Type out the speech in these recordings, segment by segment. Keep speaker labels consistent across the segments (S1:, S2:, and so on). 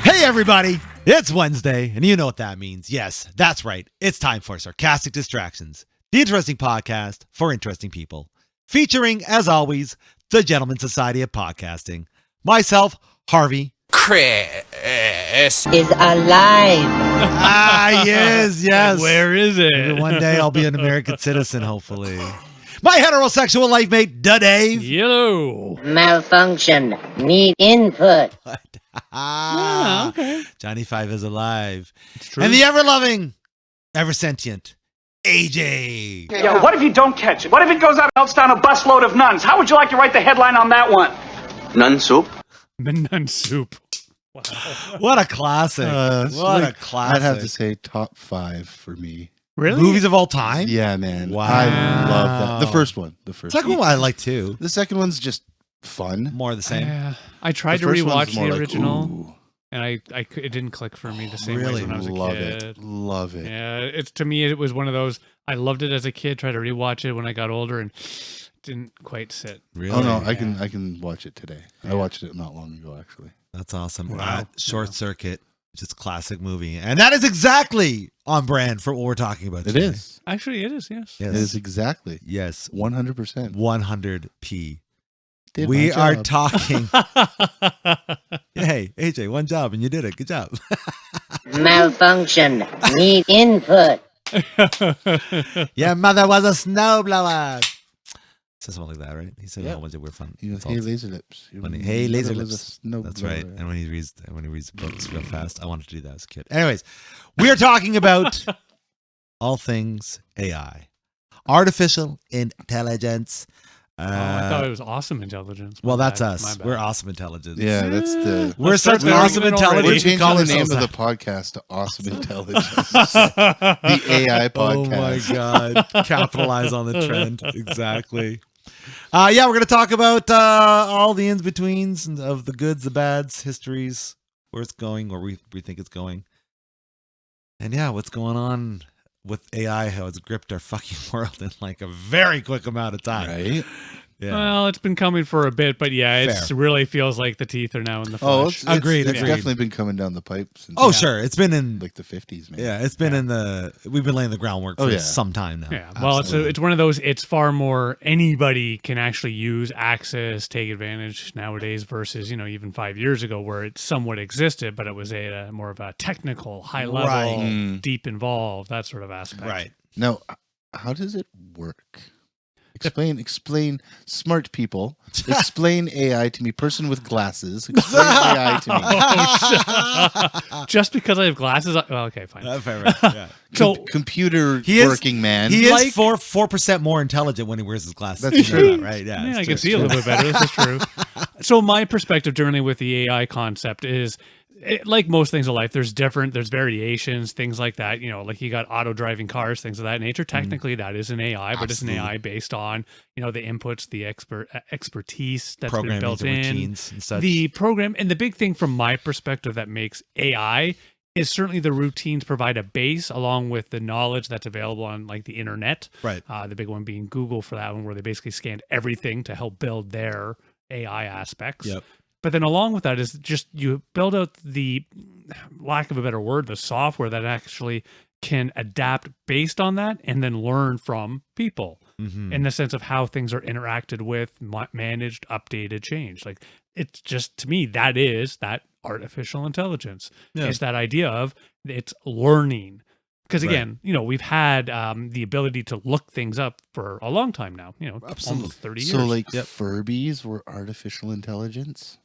S1: Hey everybody, it's Wednesday, and you know what that means. Yes, that's right. It's time for Sarcastic Distractions, the interesting podcast for interesting people. Featuring, as always, the Gentlemen's Society of Podcasting. Myself, Harvey.
S2: Chris
S3: is alive.
S1: Yes.
S4: Where is it?
S1: Maybe one day I'll be an American citizen, hopefully. My heterosexual life mate, Dave.
S4: Yellow.
S3: Malfunction. Need input.
S4: Okay.
S1: Johnny Five is alive.
S4: It's true.
S1: And the ever-loving, ever-sentient, AJ.
S5: Yeah, what if you don't catch it? What if it goes out and melts down a busload of nuns? How would you like to write the headline on that one?
S2: Nun soup.
S4: The nun soup. Wow.
S1: What a classic. What a classic.
S6: I'd have to say top 5 for me.
S4: Really?
S1: Movies of all time?
S6: Yeah, man.
S1: Wow.
S6: I love that. The first one.
S1: Second one I like too.
S6: The second one's just fun.
S1: More of the same.
S4: Yeah. I tried
S6: The
S4: to
S6: first one's
S4: rewatch
S6: more
S4: the
S6: like,
S4: original,
S6: ooh,
S4: and it didn't click for me the same way
S1: Really?
S4: as when I was a
S6: love
S4: kid.
S6: it. Love it.
S4: Yeah, it's to me it was one of those. I loved it as a kid. Tried to rewatch it when I got older, and didn't quite sit.
S1: Really?
S6: Oh no, I can watch it today. I watched it not long ago actually.
S1: That's awesome.
S4: Wow.
S1: Short Circuit, just a classic movie. And that is exactly on brand for what we're talking about
S6: It
S1: today.
S6: is.
S4: Actually, it is. Yes.
S1: Yes.
S6: It is exactly.
S1: Yes.
S6: 100%.
S1: 100p.
S6: Did
S1: We
S6: my
S1: are
S6: job.
S1: talking. Hey, AJ, one job and you did it. Good job.
S3: Malfunction. Need input.
S1: Your mother was a snowblower. Says something like that, right? He said,
S6: Yeah.
S1: "Oh, we're fun."
S6: He goes,
S1: insults.
S6: hey, laser lips.
S1: Hey, laser
S6: Mother was
S1: lips.
S6: a snow
S1: That's
S6: blower.
S1: right. And when he reads the books real fast, I wanted to do that as a kid. Anyways, we are talking about all things AI, artificial intelligence.
S4: I thought it was awesome intelligence.
S1: Well,
S4: My
S1: that's
S4: bad.
S1: us.
S4: My bad.
S1: We're awesome intelligence.
S6: Yeah, that's the.
S1: We're
S4: Let's
S1: such
S4: start the
S1: awesome
S4: argument already.
S6: We're
S1: intelligence. We
S6: changing
S1: call
S6: the name
S1: ourselves
S6: of
S1: that.
S6: the podcast to Awesome Intelligence. The AI
S1: Oh my
S6: podcast.
S1: God. Capitalize on the trend. Exactly. We're going to talk about all the in-betweens of the goods, the bads, histories, where it's going, where we think it's going. And yeah, what's going on with AI, how it's gripped our fucking world in like a very quick amount of time.
S6: Right?
S1: Yeah.
S4: Well, it's been coming for a bit, but yeah, it
S1: Fair.
S4: really feels like the teeth are now in the
S6: Oh,
S4: flesh.
S1: Agreed.
S6: It's definitely been coming down the pipe since
S1: Sure. It's been in
S6: like the 50s, man.
S1: Yeah, it's been we've been laying the groundwork for
S6: Oh, yeah.
S1: some time now.
S4: Yeah, well, it's one of those. It's far more anybody can actually use, access, take advantage nowadays versus even 5 years ago where it somewhat existed, but it was a more of a technical, high level,
S1: Right.
S4: deep involved, that sort of aspect.
S1: Right.
S6: Now, how does it work? Explain, smart people. Explain AI to me. Person with glasses. Explain AI to me.
S4: Just because I have glasses, well, okay, fine.
S1: Fair, right. Yeah.
S4: So
S6: Computer
S1: He is-
S6: working man.
S1: He is
S4: Like-
S1: 4% more intelligent when he wears his glasses.
S6: That's
S1: You know
S6: true.
S1: that, right? Yeah,
S4: yeah,
S1: it's
S4: I
S1: true.
S4: can see a little bit better. This is true. So my perspective generally with the AI concept is, like most things in life, there's variations, things like that. Like you got auto driving cars, things of that nature. Technically, that is an AI, but it's an AI based on the inputs, the expertise that's been
S1: Programming,
S4: built
S1: the
S4: in,
S1: routines and such.
S4: the program, and the big thing from my perspective that makes AI is certainly the routines provide a base along with the knowledge that's available on like the internet.
S1: Right.
S4: The big one being Google for that one, where they basically scanned everything to help build their AI aspects.
S1: Yep.
S4: But then along with that is just you build out the, lack of a better word, the software that actually can adapt based on that and then learn from people in the sense of how things are interacted with, managed, updated, changed. Like it's just, to me, that is that artificial intelligence.
S1: Yeah.
S4: It's that idea of it's learning. Because again, we've had the ability to look things up for a long time now,
S1: Absolutely.
S4: almost 30 years.
S6: So like Furbies were artificial intelligence?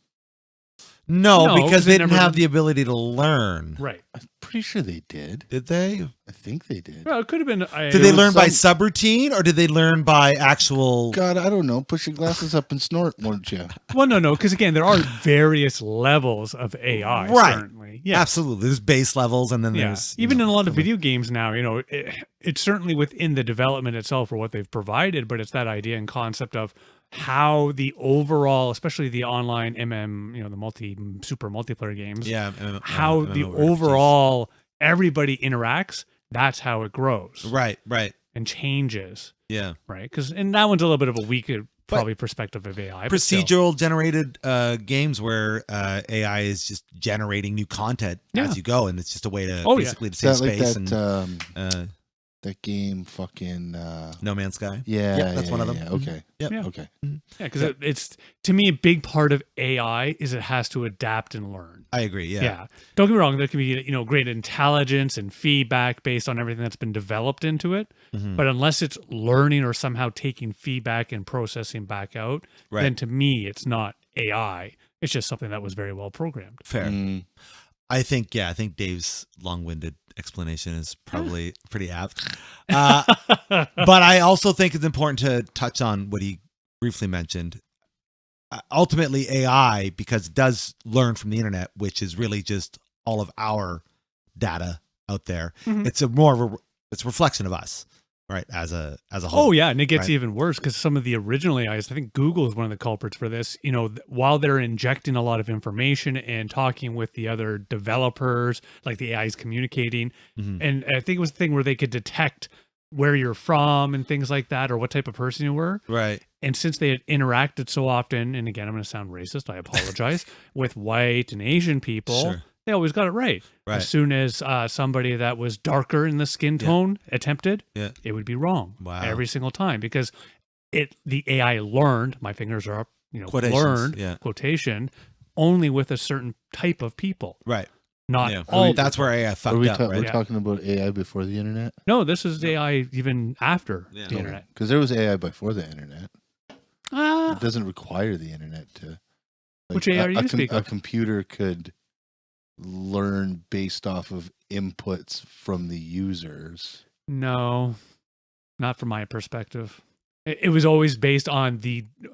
S1: No,
S4: No,
S1: because they didn't
S4: never-
S1: have the ability to learn.
S4: Right.
S6: I'm pretty sure they did.
S1: Did they?
S6: I think they did.
S4: Well, it could have been.
S1: Did they
S6: was
S1: learn by
S6: some-
S1: subroutine or did they learn by actual?
S6: God, I don't know. Push your glasses up and snort, won't you?
S4: Well, no, because again, there are various levels of AI.
S1: Right.
S4: Certainly. Yeah.
S1: Absolutely. There's base levels and then
S4: Yeah.
S1: there's
S4: Even in a lot of video games now, it's certainly within the development itself or what they've provided, but it's that idea and concept of how the overall, especially the online the super multiplayer games, how the
S1: MMORPGs.
S4: overall everybody interacts, that's how it grows.
S1: Right.
S4: And changes.
S1: Yeah.
S4: Right. And that one's a little bit of a weaker probably perspective of AI.
S1: Procedural generated games where AI is just generating new content as you go, and it's just a way to basically to save space
S6: that game, fucking
S1: No Man's Sky.
S6: Yeah,
S1: that's one of them.
S6: Yeah, okay.
S1: Yep.
S6: Okay.
S4: Yeah, because it's to me a big part of AI is it has to adapt and learn.
S1: I agree. Yeah.
S4: Don't get me wrong. There can be great intelligence and feedback based on everything that's been developed into it.
S1: Mm-hmm.
S4: But unless it's learning or somehow taking feedback and processing back out, then to me it's not AI. It's just something that was very well programmed.
S1: Fair. I think Dave's long-winded explanation is probably pretty apt. But I also think it's important to touch on what he briefly mentioned. Ultimately, AI, because it does learn from the internet, which is really just all of our data out there.
S4: Mm-hmm.
S1: It's it's a reflection of us, right? As a whole.
S4: Oh yeah, and it gets even worse because some of the original AIs, I think Google is one of the culprits for this. While they're injecting a lot of information and talking with the other developers, like the AIs communicating, and I think it was the thing where they could detect where you're from and things like that, or what type of person you were.
S1: Right.
S4: And since they had interacted so often, and again, I'm going to sound racist, I apologize, with white and Asian people, they always got it right. As soon as somebody that was darker in the skin tone attempted, it would be wrong every single time because the AI learned, my fingers are up, learned, quotation, only with a certain type of people.
S1: Right.
S4: Not all.
S1: That's where AI fucked up, right?
S6: We're talking about AI before the internet?
S4: No, this is AI even after the internet.
S6: Because there was AI before the internet. It doesn't require the internet to.
S4: Which AI are you speaking of?
S6: A computer could learn based off of inputs from the users.
S4: No, not from my perspective. It was always based on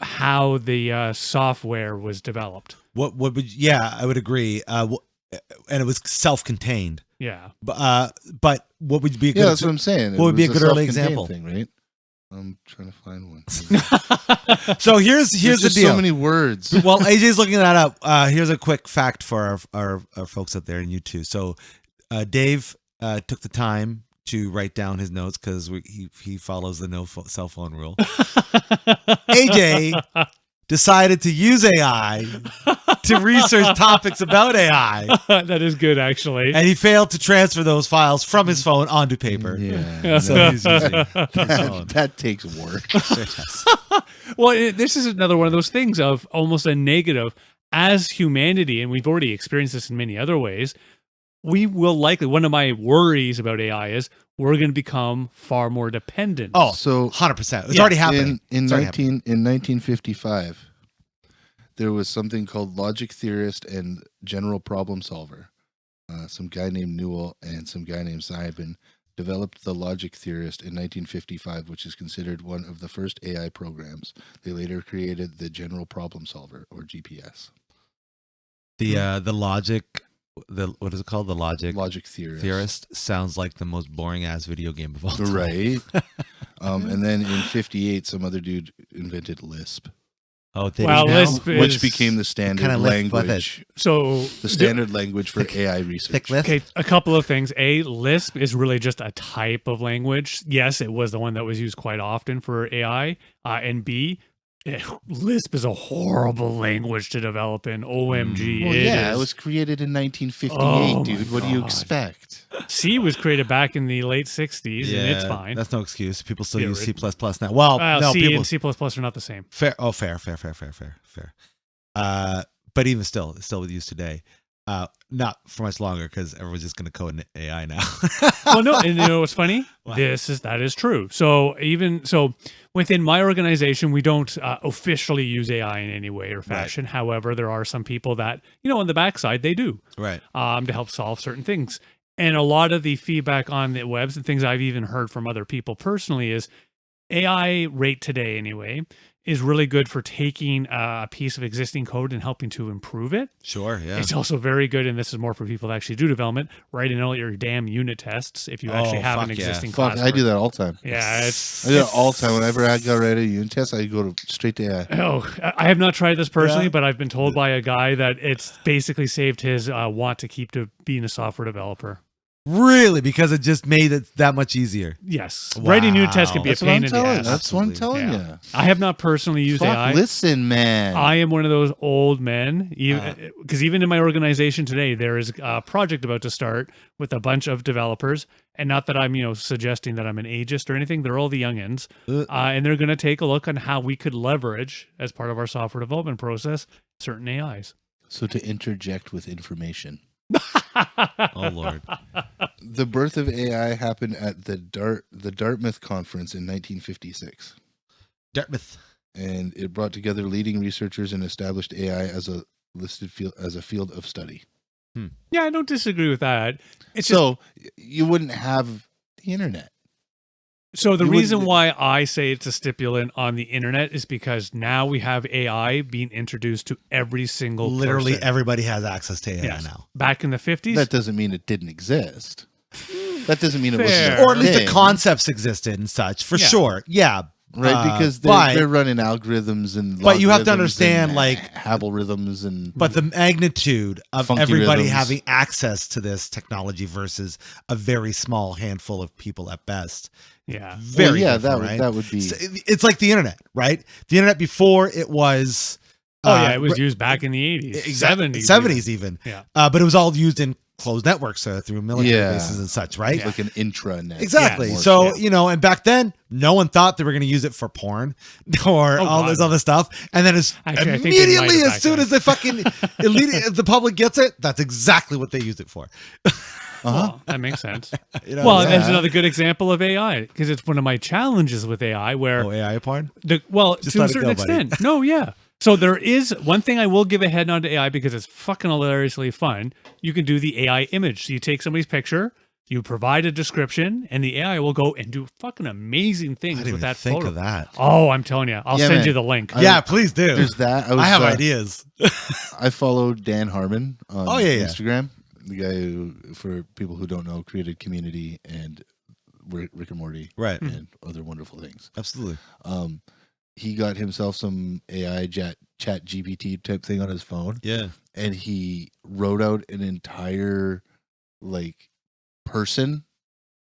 S4: how the software was developed.
S1: What would? Yeah, I would agree. And it was self-contained.
S4: Yeah.
S1: But what would be a good?
S6: Yeah, that's what I'm saying.
S1: What would be a good early example?
S6: Thing, right? I'm trying to find one.
S1: So here's the deal.
S6: So many words.
S1: Well, AJ's looking that up. Here's a quick fact for our folks out there and you too. So Dave took the time to write down his notes because he follows the no cell phone rule. AJ decided to use AI to research topics about AI.
S4: That is good, actually.
S1: And he failed to transfer those files from his phone onto paper.
S6: Yeah.
S1: So he's using
S6: that takes work.
S4: Well, this is another one of those things of almost a negative. As humanity, and we've already experienced this in many other ways, we will likely, one of my worries about AI is we're going to become far more dependent.
S1: Oh,
S6: so
S1: 100%. It's already happening.
S6: In 1955, there was something called logic theorist and general problem solver. Some guy named Newell and some guy named Simon developed the logic theorist in 1955, which is considered one of the first AI programs. They later created the general problem solver, or GPS.
S1: The logic, what is it called? The
S6: logic
S1: theorist sounds like the most boring ass video game of all time.
S6: Right. And then in 58, some other dude invented Lisp.
S1: Oh,
S4: Lisp
S6: which became the standard language.
S4: So
S6: the standard language for AI research.
S4: Okay, a couple of things. A, Lisp is really just a type of language. Yes, it was the one that was used quite often for AI. And B, Lisp is a horrible language to develop in. OMG.
S6: Well, it was created in 1958, dude. What do you expect?
S4: C was created back in the late 60s, and it's fine.
S1: That's no excuse. People still use C++ now. Well, no,
S4: C
S1: people...
S4: and C++ are not the same.
S1: Fair. Oh, fair. But even still, it's still used today. Not for much longer because everyone's just going to code in AI now.
S4: Well, no, and you know what's funny? That is true. So within my organization, we don't officially use AI in any way or fashion. Right. However, there are some people that, on the backside, they do.
S1: Right.
S4: To help solve certain things. And a lot of the feedback on the webs and things I've even heard from other people personally is AI rate today anyway is really good for taking a piece of existing code and helping to improve it.
S1: Sure, yeah.
S4: It's also very good, and this is more for people that actually do development, writing all your damn unit tests if you actually have an
S1: fuck yeah.
S4: existing
S6: Fuck,
S4: class.
S6: I do that all the time.
S4: Yeah,
S6: I do that all the time. Whenever I got ready a unit test, I go straight to AI.
S4: Oh, I have not tried this personally,
S1: Yeah.
S4: but I've been told by a guy that it's basically saved his want to keep to being a software developer.
S1: Really? Because it just made it that much easier.
S4: Yes.
S1: Wow.
S4: Writing unit tests can be
S6: That's
S4: a
S6: what
S4: pain
S6: I'm
S4: in the
S6: telling.
S4: ass.
S6: That's what I'm
S1: Absolutely.
S6: telling
S4: Yeah.
S6: you.
S4: I have not personally used
S6: Fuck,
S4: AI.
S6: listen, man.
S4: I am one of those old men, because even in my organization today, there is a project about to start with a bunch of developers. And not that I'm, suggesting that I'm an ageist or anything. They're all the youngins. And they're going to take a look on how we could leverage, as part of our software development process, certain AIs.
S6: So to interject with information.
S1: Oh, Lord.
S6: The birth of AI happened at the Dartmouth Conference in 1956.
S1: Dartmouth.
S6: And it brought together leading researchers and established AI as a field of study.
S4: Yeah, I don't disagree with that. It's just,
S6: So you wouldn't have the internet.
S4: so the
S6: you
S4: reason
S6: wouldn't-
S4: why I say it's a stipulant on the internet is because now we have AI being introduced to every single
S1: Literally
S4: person.
S1: everybody has access to AI
S4: Yes.
S1: now.
S4: Back in the 50s,
S6: That doesn't mean it didn't exist. That doesn't mean it
S4: Fair.
S6: wasn't.
S1: Or at least the
S6: thing,
S1: concepts existed and such, for
S4: Yeah.
S1: sure. Yeah.
S6: right? Because
S1: but-
S6: they're running algorithms and
S1: But you have to
S6: logarithms
S1: understand,
S6: and
S1: like-
S6: algorithms and
S1: But the magnitude of
S6: Funky
S1: everybody
S6: rhythms.
S1: having access to this technology versus a very small handful of people at best.
S4: yeah.
S1: Very
S6: yeah,
S1: different, right?
S6: that would be
S1: So it's like the internet, right? The internet before it was.
S4: Oh, yeah, it was used back in the 80s,
S1: exactly
S4: 70s.
S1: 70s even.
S4: Yeah.
S1: But it was all used in closed networks through military
S6: Yeah.
S1: bases and such, right?
S6: It's like an intranet.
S1: Exactly.
S6: more
S1: So,
S6: shit.
S1: and back then, no one thought they were going to use it for porn or
S4: Oh,
S1: all
S4: God.
S1: this other stuff. And then
S4: Actually, I think they might
S1: immediately,
S4: have
S1: as
S4: back
S1: soon
S4: then.
S1: as the fucking the public gets it, that's exactly what they used it for.
S4: Well, that makes sense.
S1: You know,
S4: Well,
S1: yeah.
S4: there's another good example of AI, because it's one of my challenges with AI where
S1: Oh, AI porn?
S4: Just to a
S1: let it
S4: certain
S1: go, buddy.
S4: extent. No, yeah. So there is one thing I will give a head nod to AI because it's fucking hilariously fun. You can do the AI image. So you take somebody's picture, you provide a description, and the AI will go and do fucking amazing
S1: I
S4: things
S1: didn't
S4: with
S1: even
S4: that
S1: think
S4: photo.
S1: of that.
S4: Oh, I'm telling you. I'll
S6: Yeah,
S4: send
S6: man.
S4: you the link.
S1: Yeah, please do.
S6: There's that.
S1: I have ideas.
S6: I followed Dan Harmon on
S1: Oh, yeah.
S6: Instagram. The guy who, for people who don't know, created Community and Rick and Morty
S1: Right.
S6: and other wonderful things.
S1: Absolutely.
S6: He got himself some AI chat GPT type thing on his phone,
S1: Yeah.
S6: and he wrote out an entire person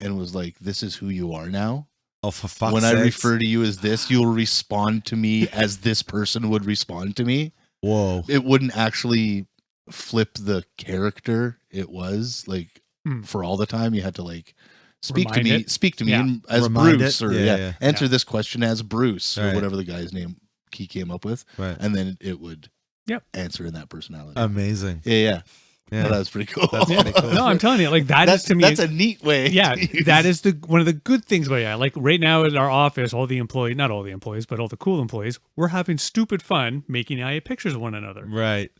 S6: and was like, "This is who you are now.
S1: Oh, for fuck's
S6: When I
S1: sakes.
S6: refer to you as this, you'll respond to me as this person would respond to me."
S1: Whoa.
S6: It wouldn't actually flip the character it was for all the time. You had to speak
S4: Remind
S6: to me
S4: it.
S6: speak to me
S4: Yeah.
S6: as
S1: Remind
S6: Bruce
S1: it.
S6: or
S1: Yeah.
S6: answer this question as Bruce or
S1: Right.
S6: whatever the guy's name he came up with,
S1: Right.
S6: and then it would
S4: Yep.
S6: answer in that personality.
S1: Amazing.
S6: yeah.
S1: Yeah.
S6: Oh, that was pretty cool.
S1: That's pretty cool.
S4: No, I'm telling you, that's to me.
S6: That's a neat way.
S4: Yeah,
S6: to use-
S4: that is one of the good things about AI. Like right now in our office, not all the employees, but all the cool employees, we're having stupid fun making AI pictures of one another.
S1: Right.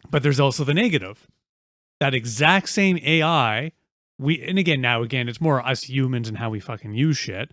S4: But there's also the negative. That exact same AI, again, it's more us humans and how we fucking use shit.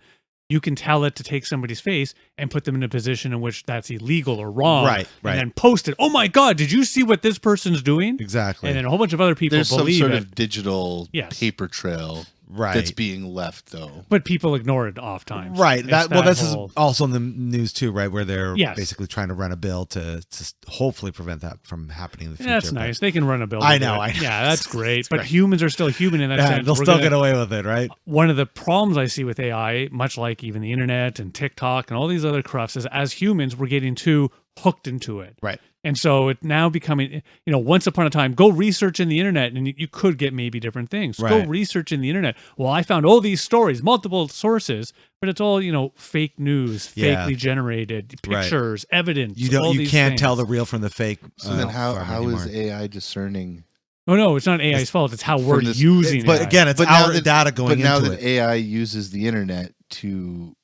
S4: You can tell it to take somebody's face and put them in a position in which that's illegal or wrong.
S1: Right.
S4: And then post it. Oh my God, did you see what this person's doing?
S1: Exactly.
S4: And then a whole bunch of other people
S6: There's some
S4: believe
S6: sort
S4: it.
S6: of digital
S4: Yes.
S6: paper trail
S1: right.
S6: that's being left, though.
S4: But people ignore it oft times.
S1: Right.
S4: It's
S1: This
S4: whole-
S1: is also in the news too, right? Where they're
S4: Yes.
S1: basically trying to run a bill to hopefully prevent that from happening in the future.
S4: That's
S1: but-
S4: nice. They can run a bill.
S1: I
S4: to do
S1: know,
S4: it.
S1: I know.
S4: Yeah, that's great. But
S1: great.
S4: humans are still human in that
S1: Yeah,
S4: sense.
S1: they'll
S4: We're
S1: still
S4: gonna-
S1: get away with it, right?
S4: One of the problems I see with AI, much like even the internet and TikTok and all these other crufts, is as humans, we're getting too hooked into it.
S1: Right.
S4: And so it's now becoming, once upon a time, go research in the internet and you could get maybe different things. Go
S1: Right.
S4: research in the internet. Well, I found all these stories, multiple sources, but it's all, fake news,
S1: Yeah.
S4: fakely generated
S1: Right.
S4: pictures, evidence.
S1: You
S4: all
S1: you
S4: these
S1: can't
S4: things.
S1: tell the real from the fake.
S6: So then how
S1: anymore.
S6: is AI discerning?
S4: Oh, no, it's not AI's fault. It's how we're
S6: this-
S4: using
S1: But
S4: AI.
S1: again, it's
S6: But now
S1: our
S6: that-
S1: data going
S6: But now
S1: into
S6: that
S1: it.
S6: AI uses the internet to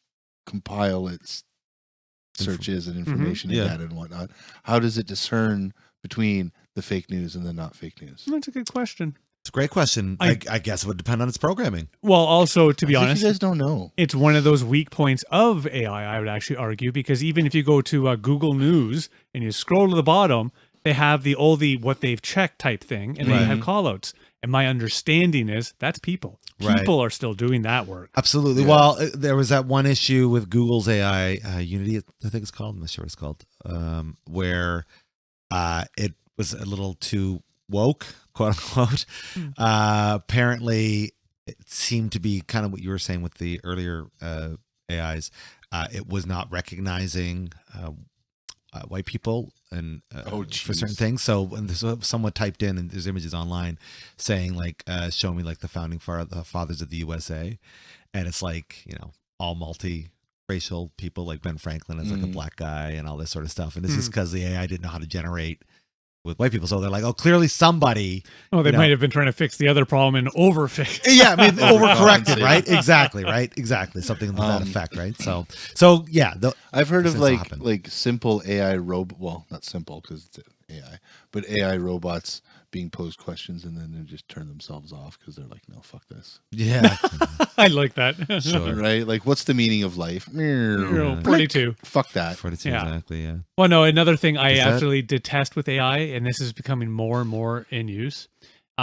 S6: compile its searches and information
S1: Yeah.
S6: and data and whatnot, how does it discern between the fake news and the not fake news?
S4: That's a good question.
S1: It's a great question. I guess it would depend on its programming.
S4: Well, also, to be
S6: As if
S4: honest,
S6: you guys don't know.
S4: it's one of those weak points of AI, I would actually argue, because even if you go to Google News and you scroll to the bottom, they have the what they've checked type thing, and they have callouts. And my understanding is that's people.
S1: Right.
S4: People are still doing that work.
S1: Absolutely.
S6: Yeah.
S1: Well, there was that one issue with Google's AI, Unity, I think it's called. I'm not sure what it's called, where it was a little too woke, quote unquote. Apparently, it seemed to be kind of what you were saying with the earlier AIs. It was not recognizing white people and for certain things. So when someone typed in, and there's images online saying like, show me like the founding fathers of the USA. And it's like, all multi-racial people, like Ben Franklin is like a black guy and all this sort of stuff. And this is because the AI didn't know how to generate with white people. So they're like, oh, clearly somebody.
S4: Oh, they might have been trying to fix the other problem and overfix.
S1: Yeah, I mean, overcorrected, right? Exactly. Something to that effect, right? So yeah.
S6: I've heard of like simple AI well, not simple because it's AI, but AI robots being posed questions and then they just turn themselves off because they're like, no, fuck this.
S1: Yeah.
S4: I like that.
S1: Sure.
S6: Right? Like, what's the meaning of life?
S4: 42.
S6: Fuck that.
S1: 42,
S4: Yeah.
S1: exactly, yeah.
S4: Well, no, another thing I
S1: Is that-
S4: absolutely detest with AI, and this is becoming more and more in use,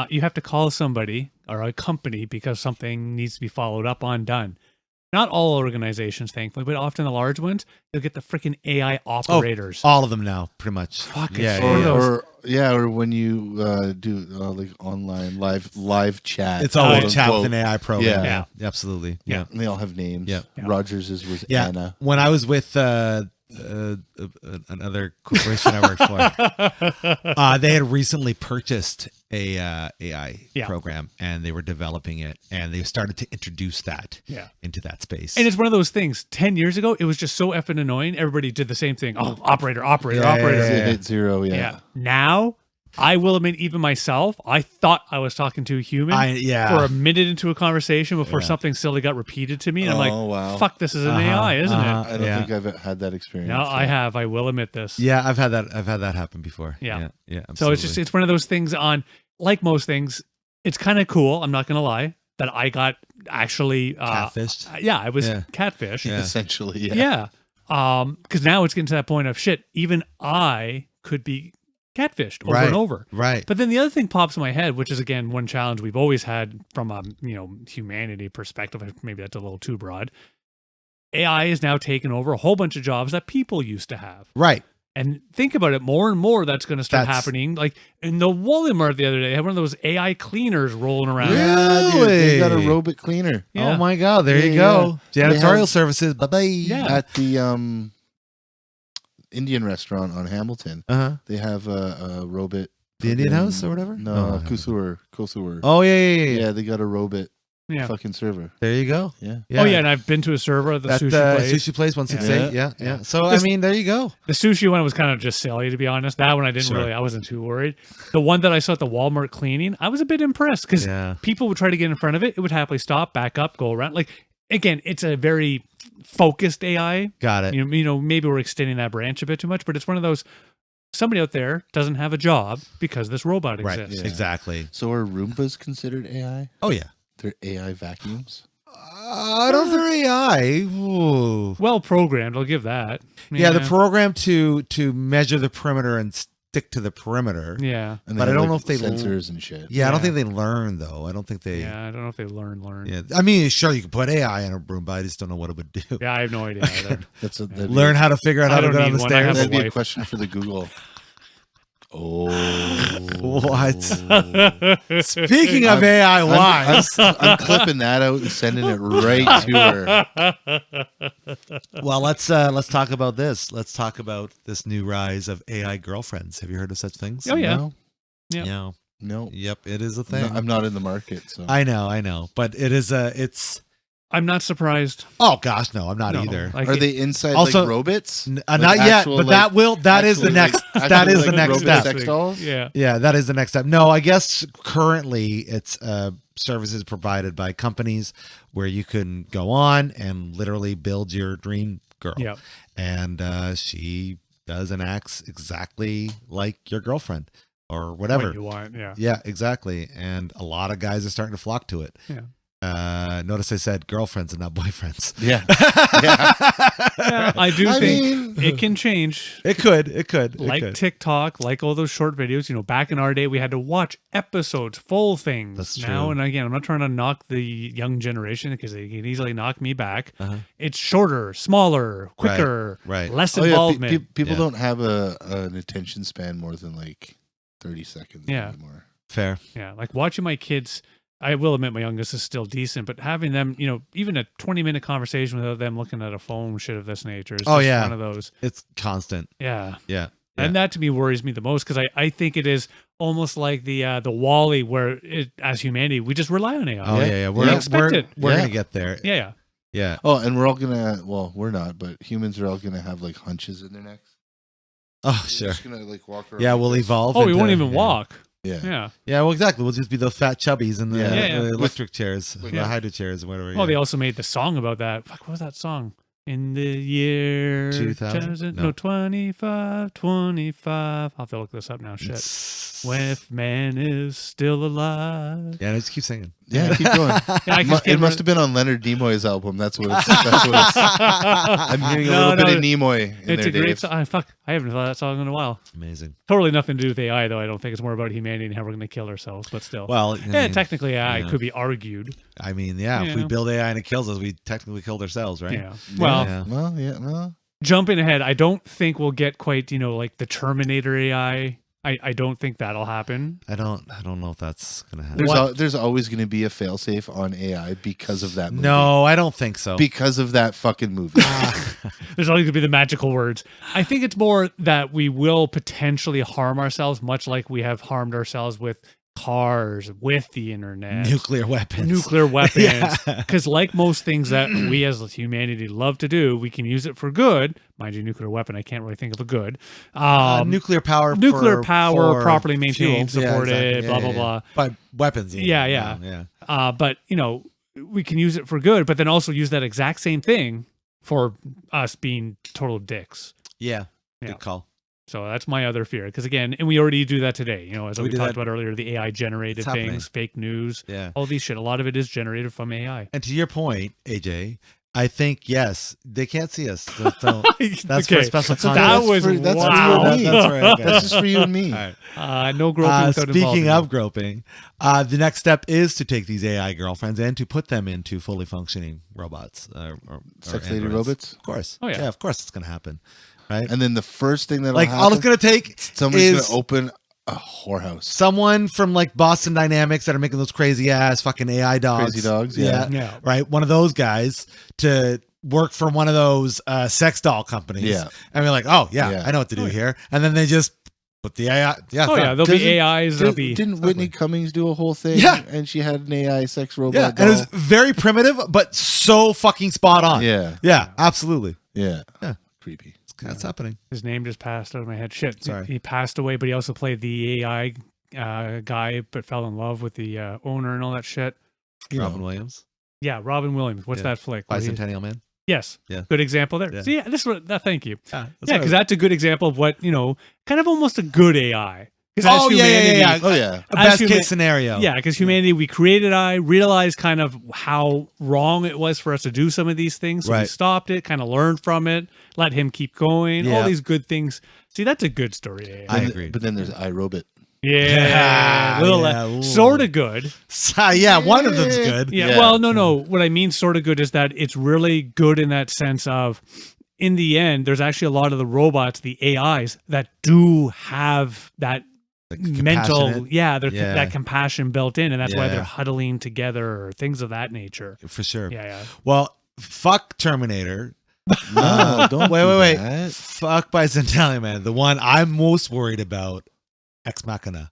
S4: you have to call somebody or a company because something needs to be followed up on, done. Not all organizations, thankfully, but often the large ones, you'll get the freaking AI operators.
S1: All of them now, pretty much.
S4: Fuck,
S1: yeah,
S4: it's one of those-
S6: Or when you do like online live chat.
S1: It's always
S6: quote
S1: chat with
S6: unquote.
S1: an AI program.
S6: Yeah.
S1: Yeah, absolutely. Yeah.
S6: And they all have names.
S1: Yeah.
S6: Rogers's was
S1: Yeah.
S6: Anna.
S1: When I was with another corporation I worked for, they had recently purchased a AI program, and they were developing it, and they started to introduce that into that space.
S4: And it's one of those things. 10 years ago, it was just so effing annoying. Everybody did the same thing. Oh, operator.
S1: Yeah.
S6: Hit zero. Yeah.
S4: Now, I will admit, even myself, I thought I was talking to a human for a minute into a conversation before something silly got repeated to me. And I'm like,
S6: wow.
S4: fuck, this is an AI, isn't it?
S6: I don't think I've had that experience.
S4: No, I have. I will admit this.
S1: Yeah, I've had that happen before.
S4: Yeah.
S1: Yeah.
S4: So
S1: Absolutely.
S4: it's one of those things like most things, it's kind of cool. I'm not going to lie that I got actually
S1: catfished.
S4: I was catfish.
S1: Yeah.
S6: Essentially,
S4: Yeah. Because now it's getting to that point of shit. Even I could be catfished over and over.
S1: Right.
S4: But then the other thing pops in my head, which is again one challenge we've always had from a humanity perspective. Maybe that's a little too broad. AI is now taking over a whole bunch of jobs that people used to have.
S1: Right.
S4: And think about it, more and more that's going to start happening. Like in the Walmart the other day, they had one of those AI cleaners rolling around.
S6: Yeah, dude, they got a robot cleaner.
S4: Yeah.
S1: Oh my God! There you go. Janitorial services. Bye bye.
S4: Yeah.
S6: At the Indian restaurant on Hamilton, they have a robot.
S1: The Indian house or whatever.
S6: No, Kusur.
S1: Oh yeah.
S6: Yeah, they got a robot.
S4: Yeah.
S6: Fucking server.
S1: There you go.
S6: Yeah.
S4: Oh yeah, and I've been to a server at the sushi place.
S1: Sushi place 168. Yeah. So I mean, there you go.
S4: The sushi one was kind of just silly, to be honest. That one I wasn't too worried. The one that I saw at the Walmart cleaning, I was a bit impressed because people would try to get in front of it. It would happily stop, back up, go around. Like again, it's a very focused AI.
S1: Got it.
S4: Maybe we're extending that branch a bit too much, but it's one of those. Somebody out there doesn't have a job because this robot exists.
S1: Right. Exactly.
S6: So are Roombas considered AI?
S1: Oh yeah.
S6: They're AI vacuums.
S1: I don't know if they're AI. Ooh.
S4: Well programmed, I'll give that.
S1: Yeah, the program to measure the perimeter and stick to the perimeter.
S4: Yeah.
S6: And
S1: But I don't know if they
S6: sensors and shit.
S1: Yeah, I don't think they learn though. I don't think they.
S4: Yeah, I don't know if they learn.
S1: Yeah, I mean, sure, you could put AI in a room, but I just don't know what it would do.
S4: Yeah, I have no idea either.
S1: Learn how to figure out how to
S4: don't
S1: go down
S4: need
S1: the
S4: one. I have
S1: stairs.
S6: That'd be a
S4: wife.
S6: question for the Google.
S1: What? Speaking of AI wives,
S6: I'm clipping that out and sending it right to her.
S1: well, let's talk about this. Let's talk about this new rise of AI girlfriends. Have you heard of such things?
S4: Oh yeah.
S6: No,
S1: Yeah.
S6: no.
S1: Yep, it is a thing.
S6: I'm not in the market, so
S1: I know, but it is it's.
S4: I'm not surprised.
S1: Oh gosh, no, I'm not
S4: No,
S1: either.
S4: like
S6: are they inside
S1: Also-
S6: like robots?
S1: Not
S6: Like
S1: yet,
S6: actual,
S1: but
S6: like,
S1: that is the
S6: actually,
S1: next.
S6: like,
S1: That
S6: actually,
S1: is the
S6: like,
S1: next
S6: robot
S1: step.
S6: sex dolls?
S4: Yeah.
S1: Yeah, that is the next step. No, I guess currently it's services provided by companies where you can go on and literally build your dream girl.
S4: Yep.
S1: And she does and acts exactly like your girlfriend. or whatever.
S4: What you want, yeah.
S1: Yeah, exactly. And a lot of guys are starting to flock to it.
S4: Yeah.
S1: Notice I said girlfriends and not boyfriends.
S6: Yeah.
S4: Yeah, I do think it can change.
S1: It could. It could.
S4: Like TikTok, like all those short videos. You know, back in our day, we had to watch episodes, full things.
S1: That's
S4: Now,
S1: true.
S4: and again, I'm not trying to knock the young generation because they can easily knock me back.
S1: Uh-huh.
S4: It's shorter, smaller, quicker,
S1: Right.
S4: less
S6: Oh, yeah.
S4: involvement.
S6: People
S1: Yeah.
S6: don't have an attention span more than like 30 seconds anymore.
S1: Fair.
S4: Yeah, like watching my kids. I will admit my youngest is still decent, but having them, you know, even a 20-minute conversation without them looking at a phone, shit of this nature is just one of those.
S1: It's constant.
S4: Yeah.
S1: Yeah.
S4: And that to me worries me the most because I think it is almost like the Wall-E where as humanity, we just rely on AI.
S1: Oh, yeah.
S4: We expect it.
S1: We're
S6: Yeah.
S1: going to get there.
S4: Yeah.
S1: Yeah.
S6: Oh, and we're all gonna. Well, we're not, but humans are all gonna have like hunches in their necks.
S1: Oh,
S6: We're
S1: sure.
S6: just gonna like walk around.
S1: Yeah,
S6: like
S1: we'll
S6: this.
S1: evolve.
S4: Oh, we won't
S1: into-
S4: even walk.
S6: Yeah.
S4: Yeah.
S1: Yeah, well, exactly. We'll just be those fat chubbies in the
S6: Yeah.
S1: electric chairs, the
S4: Yeah.
S1: hydro chairs, or whatever.
S4: Oh, they also made the song about that. Fuck, what was that song? In the year
S1: 2000?
S4: No, 25. I'll have to look this up now. Shit. When if man is still alive.
S1: Yeah, I just keep singing.
S6: Yeah, keep going.
S4: Yeah, I just
S6: It
S4: can't
S6: must have been on Leonard Nimoy's album. That's what it's. I'm hearing a little bit of Nimoy in
S4: It's
S6: there,
S4: a great
S6: Dave.
S4: song. Fuck, I haven't thought that song in a while.
S1: Amazing.
S4: Totally nothing to do with AI, though. I don't think it's more about humanity and how we're going to kill ourselves, but still.
S1: Well,
S4: Technically, AI
S1: yeah.
S4: could be argued.
S1: I mean, yeah, if we
S4: Yeah.
S1: build AI and it kills us, we technically killed ourselves, right?
S4: Yeah. Well,
S1: Yeah.
S6: Well.
S4: jumping ahead, I don't think we'll get quite, like the Terminator AI. I don't think that'll happen.
S1: I don't know if that's gonna happen.
S6: There's always going to be a failsafe on AI because of that movie.
S1: No, I don't think so.
S6: Because of that fucking movie.
S4: There's always going to be the magical words. I think it's more that we will potentially harm ourselves, much like we have harmed ourselves with cars, with the internet.
S1: Nuclear weapons.
S4: Nuclear weapons.
S1: Yeah.
S4: Because like most things that we as humanity love to do, we can use it for good. Mind you, nuclear weapon, I can't really think of a good.
S1: Nuclear power.
S4: Nuclear power,
S1: for
S4: properly maintained,
S1: fuel. Yeah,
S4: supported,
S1: exactly.
S4: blah,
S1: Yeah,
S4: blah,
S1: yeah,
S4: blah.
S1: But weapons.
S4: Yeah.
S1: Yeah.
S4: But, we can use it for good, but then also use that exact same thing for us being total dicks.
S1: Yeah.
S4: Yeah.
S1: Good call.
S4: So that's my other fear. Because again, and we already do that today. As
S1: We
S4: we
S1: do
S4: talked
S1: that.
S4: about earlier, the AI generated
S1: It's happening.
S4: things, fake news,
S1: Yeah.
S4: all these shit. A lot of it is generated from AI.
S1: And to your point, AJ, I think yes, they can't see us. So that's for
S4: Okay.
S1: special
S6: That's okay.
S1: content.
S4: That was
S6: that's
S4: wow.
S6: for you and me.
S1: That's right. Okay.
S6: That's just for you and me.
S1: All right.
S4: No groping without
S1: Speaking
S4: involving
S1: of
S4: them.
S1: groping, the next step is to take these AI girlfriends and to put them into fully functioning robots. Or
S6: Sex lady
S1: androids.
S6: robots?
S1: Of course.
S4: Oh, yeah.
S1: Of course it's going to happen. Right?
S6: And then the first thing that
S1: Like all it's going to take
S6: somebody's
S1: is
S6: going to open a whorehouse.
S1: someone from like Boston Dynamics that are making those crazy ass fucking AI dogs.
S6: Crazy dogs, yeah.
S4: Yeah.
S1: Right. One of those guys to work for one of those sex doll companies.
S6: Yeah.
S1: And we're like, oh yeah,
S6: Yeah.
S1: I know what to do here. And then they just put the AI. Yeah.
S4: Oh,
S1: done.
S4: yeah. There'll be AIs. There'll be.
S6: Didn't Whitney Cummings do a whole thing?
S1: Yeah.
S6: And she had an AI sex robot
S1: Yeah.
S6: doll?
S1: And it was very primitive, but so fucking spot on.
S6: Yeah.
S1: Yeah. Absolutely.
S6: Yeah.
S1: Yeah.
S6: Creepy.
S1: That's happening.
S4: His name just passed out of my head. Shit.
S1: Sorry.
S4: He passed away, but he also played the AI guy, but fell in love with the owner and all that shit.
S1: Robin Williams,
S4: Yeah, Robin Williams. What's
S1: Yeah.
S4: that flick? Where he-
S1: Bicentennial Man.
S4: Yes.
S1: Yeah.
S4: Good example there.
S1: Yeah.
S4: So yeah, this was thank you.
S1: Yeah.
S4: Yeah, because that's a good example of what, kind of almost a good AI. 'Cause as
S1: Oh, yeah.
S4: humanity-
S6: Oh, yeah.
S1: A
S4: as
S1: best case scenario.
S4: Yeah, because humanity, we created AI, realized kind of how wrong it was for us to do some of these things. So we
S1: Right.
S4: stopped it, kind of learned from it, let him keep going, all
S1: Yeah.
S4: these good things. See, that's a good story. AI.
S1: I agree.
S6: But then there's iRobot.
S4: Yeah,
S1: Yeah, ooh.
S4: sort of good.
S1: Yeah. One of them's good.
S4: Yeah,
S6: Yeah.
S4: well, no. What I mean, sort of good, is that it's really good in that sense of, in the end, there's actually a lot of the robots, the AIs, that do have that
S1: Like
S4: mental,
S1: compassionate.
S4: yeah,
S1: Yeah.
S4: that compassion built in, and that's why
S1: Yeah.
S4: they're huddling together or things of that nature.
S1: For sure.
S4: Yeah.
S1: Well, fuck Terminator.
S6: No, don't
S1: Wait,
S6: do
S1: wait, wait.
S6: that.
S1: Fuck Bicentennial Man. The one I'm most worried about, Ex Machina.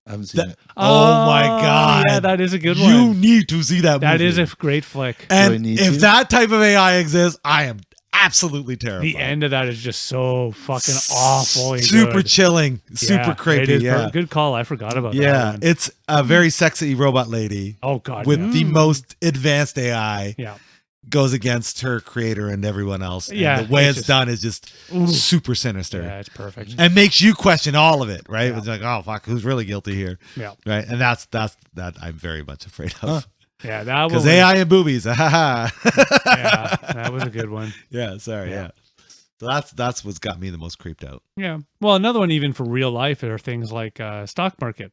S6: I haven't seen
S1: That-
S6: it.
S1: Oh my God.
S4: Yeah, that is a good
S1: You
S4: one.
S1: need to see that movie.
S4: That is a great flick.
S6: Do I
S1: And
S6: need
S1: if
S6: to?
S1: that type of AI exists, I am absolutely terrified.
S4: The end of that is just so fucking awful.
S1: Super chilling. Super creepy. Yeah.
S4: Good call. I forgot about that.
S1: Yeah.
S4: one.
S1: It's a very sexy robot lady
S4: Oh God.
S1: with
S4: yeah.
S1: the most advanced AI.
S4: Yeah.
S1: goes against her creator and everyone else. And
S4: Yeah,
S1: the way
S4: it's
S1: it's
S4: just-
S1: done is just super sinister.
S4: Yeah, it's perfect.
S1: And makes you question all of it, right?
S4: Yeah.
S1: It's like, oh fuck, who's really guilty here?
S4: Yeah.
S1: Right. And that's that I'm very much afraid of.
S4: Yeah, that one.
S1: Because
S4: was-
S1: AI and boobies. Ha
S4: Yeah, that was a good one.
S1: Yeah, sorry,
S4: Yeah.
S1: yeah. So that's what's got me the most creeped out.
S4: Yeah. Well, another one even for real life are things like stock market.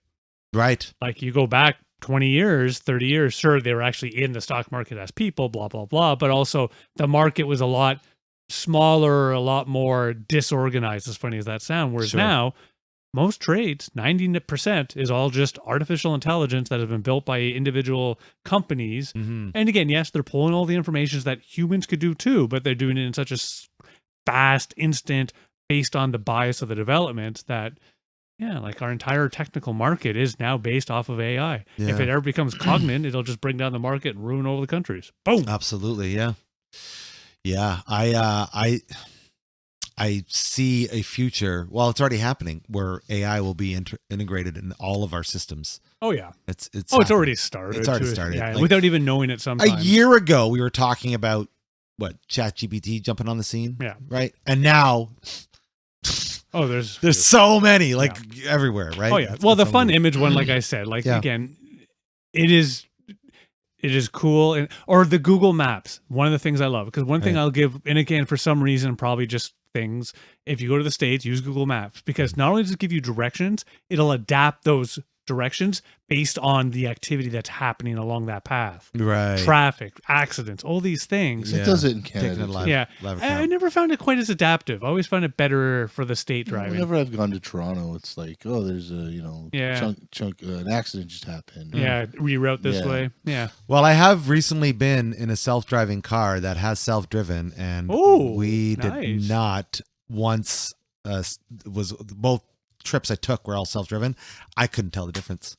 S1: Right.
S4: Like you go back 20 years, 30 years, sure, they were actually in the stock market as people, blah, blah, blah. But also the market was a lot smaller, a lot more disorganized, as funny as that sounds. Whereas
S1: Sure.
S4: now, most trades, 90% is all just artificial intelligence that has been built by individual companies.
S1: Mm-hmm.
S4: And again, yes, they're pulling all the information that humans could do too, but they're doing it in such a fast, instant, based on the bias of the development that, yeah, like our entire technical market is now based off of AI. If
S1: Yeah.
S4: it ever becomes cognate, it'll just bring down the market and ruin all the countries. Boom.
S1: Absolutely, yeah. Yeah, I see a future. Well, it's already happening where AI will be integrated in all of our systems.
S4: Oh yeah.
S1: It's
S4: It's already started.
S1: It's already
S4: too.
S1: started.
S4: Yeah,
S1: Like,
S4: without even knowing it
S1: a
S4: sometimes.
S1: year ago, we were talking about what ChatGPT jumping on the scene.
S4: Yeah.
S1: Right. And now
S4: Oh, there's
S1: so many, like everywhere. Right.
S4: Oh yeah.
S1: That's-
S4: Well, the
S1: that's
S4: fun
S1: unbelievable.
S4: image one, like I said, like
S1: Yeah.
S4: again, it is cool. And or the Google Maps, one of the things I love, because one thing
S1: Right.
S4: I'll give, and again, for some reason, probably just things, if you go to the States, use Google Maps, because not only does it give you directions, it'll adapt those directions based on the activity that's happening along that path.
S1: Right.
S4: Traffic, accidents, all these things.
S1: Yeah.
S6: It does it in
S1: Taking
S6: Canada.
S1: it
S6: too.
S1: live.
S4: Yeah.
S1: live
S4: I
S1: account.
S4: never found it quite as adaptive. I always found it better for the state driving.
S6: Whenever I've gone to Toronto, it's like, oh, there's a
S4: Yeah.
S6: an accident just happened.
S4: Yeah, reroute this
S6: Yeah.
S4: way. Yeah.
S1: Well, I have recently been in a self-driving car that has self-driven, and
S4: Ooh,
S1: we did
S4: nice.
S1: not once. Was both trips I took were all self-driven. I couldn't tell the difference.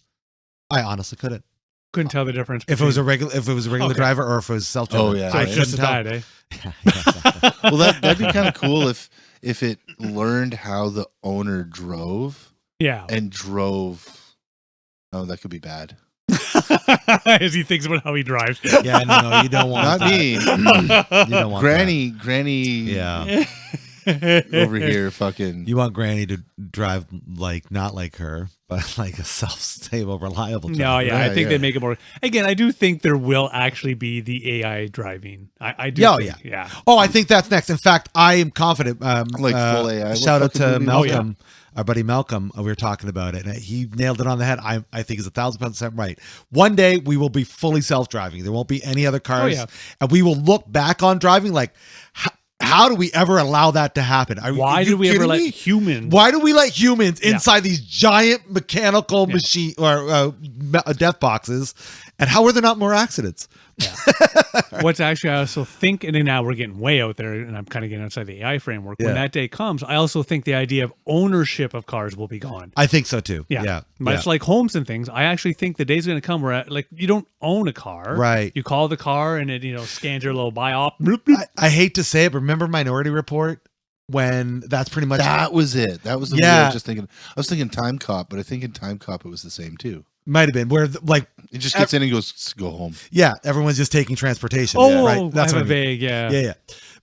S1: I honestly couldn't.
S4: Couldn't tell the difference.
S1: If it was a
S4: between-
S1: regular
S4: Okay.
S1: driver or if it was self-driven.
S6: Oh, yeah.
S4: so
S1: I
S4: it's just as
S1: couldn't
S4: bad, eh?
S1: tell. Yeah, exactly.
S6: Well, that'd be kind of cool if it learned how the owner drove
S4: Yeah.
S6: and drove. Oh, that could be bad.
S4: As he thinks about how he drives.
S1: Yeah, no, you don't want
S6: Not
S1: that.
S6: me.
S1: You don't want
S6: Granny.
S1: that. Yeah,
S6: Over here, fucking.
S1: you want Granny to drive like not like her, but like a self-stable, reliable.
S4: No,
S1: driver.
S4: yeah, I
S6: Yeah,
S4: think they
S6: yeah.
S4: make it more. Again, I do think there will actually be the AI driving. I do.
S1: Yeah,
S4: think, yeah.
S1: Oh, I think that's next. In fact, I am confident.
S6: Like full AI. What
S1: Shout out
S6: fucking
S1: to
S6: movie?
S1: Malcolm, our buddy Malcolm. We were talking about it, and he nailed it on the head. I think he's 1,000% right. One day we will be fully self-driving. There won't be any other cars,
S4: yeah.
S1: and we will look back on driving like, how do we ever allow that to happen? Are
S4: Why
S1: you
S4: did we ever
S1: kidding
S4: let
S1: me?
S4: humans?
S1: Why do we let humans
S4: Yeah.
S1: inside these giant mechanical machine or death boxes? And how are there not more accidents?
S4: What's actually, I also think, and then now we're getting way out there, and I'm kind of getting outside the AI framework.
S1: Yeah.
S4: When that day comes, I also think the idea of ownership of cars will be gone.
S1: I think so too.
S4: Yeah.
S1: Yeah.
S4: Much like homes and things, I actually think the day's going to come where, like, you don't own a car.
S1: Right.
S4: You call the car and it, scans your little biop. Bloop, bloop.
S1: I hate to say it, but remember Minority Report when that's pretty much
S6: That was it. That was the movie I
S1: Yeah.
S6: was just thinking. I was thinking Time Cop, but I think in Time Cop it was the same too.
S1: might have been where like
S6: It just gets in and goes, go home.
S1: yeah, everyone's just taking transportation.
S4: Oh,
S1: right. That's
S4: I
S1: what
S4: have
S1: I
S4: a
S1: mean.
S4: vague, yeah.
S1: Yeah,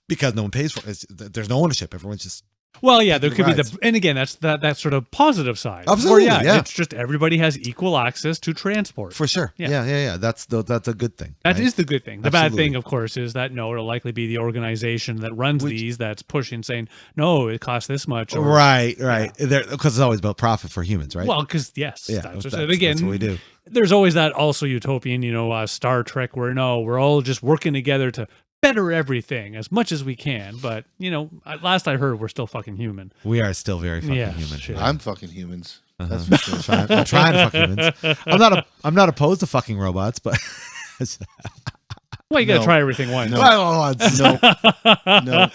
S1: because no one pays for it. There's no ownership. Everyone's just
S4: Well, yeah, there could be
S1: rides.
S4: the, and again, that's that sort of positive side.
S1: Absolutely,
S4: Where,
S1: yeah.
S4: it's just everybody has equal access to transport.
S1: for sure.
S4: Yeah.
S1: Yeah. That's a good thing.
S4: That is
S1: right?
S4: the good thing. The bad
S1: Absolutely.
S4: thing, of course, is that no, it'll likely be the organization that runs these that's pushing, saying, no, it costs this much. Or,
S1: right. Because it's always about profit for humans, right?
S4: Well, because, yes,
S1: yeah,
S4: that's,
S1: that's,
S4: and again,
S1: that's what we do.
S4: there's always that also utopian, Star Trek, where no, we're all just working together to better everything as much as we can. But, last I heard, we're still fucking human.
S1: We are still very fucking
S4: Yeah,
S1: human.
S4: shit.
S6: I'm fucking humans. That's
S1: Uh-huh.
S6: for sure.
S1: I'm trying to fuck humans. I'm not opposed to fucking robots, but
S4: Well, you got to
S6: No.
S4: try everything once.
S6: No.
S1: Well,
S6: No. No.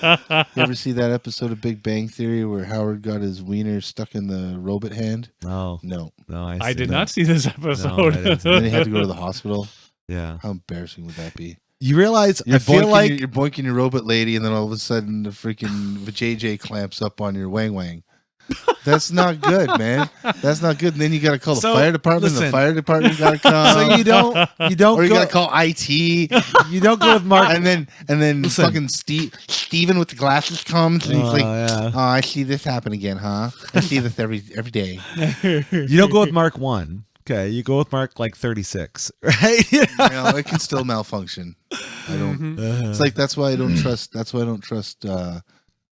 S6: You ever see that episode of Big Bang Theory where Howard got his wiener stuck in the robot hand?
S1: no,
S6: No.
S4: I did
S1: see.
S4: not see this episode.
S1: didn't.
S6: And then he had to go to the hospital.
S1: Yeah,
S6: How embarrassing would that be?
S1: you realize
S6: You're
S1: I feel
S6: boinking
S1: like
S6: your, you're boinking your robot lady, and then all of a sudden the freaking JJ clamps up on your wang wang. That's not good, man. That's not good. And then you got to call the
S1: So,
S6: fire department.
S1: listen.
S6: The fire department got to come.
S1: So you don't
S6: or you
S1: go,
S6: got to call IT.
S1: you don't go with Mark.
S6: And then
S1: Listen.
S6: fucking Steven with the glasses comes and he's like,
S1: yeah.
S6: "Oh, I see this happen again, huh? I see this every day."
S1: You don't go with Mark 1. Okay, you go with Mark like 36, right?
S6: You know, it can still malfunction. I don't. It's like that's why I don't trust. That's why I don't trust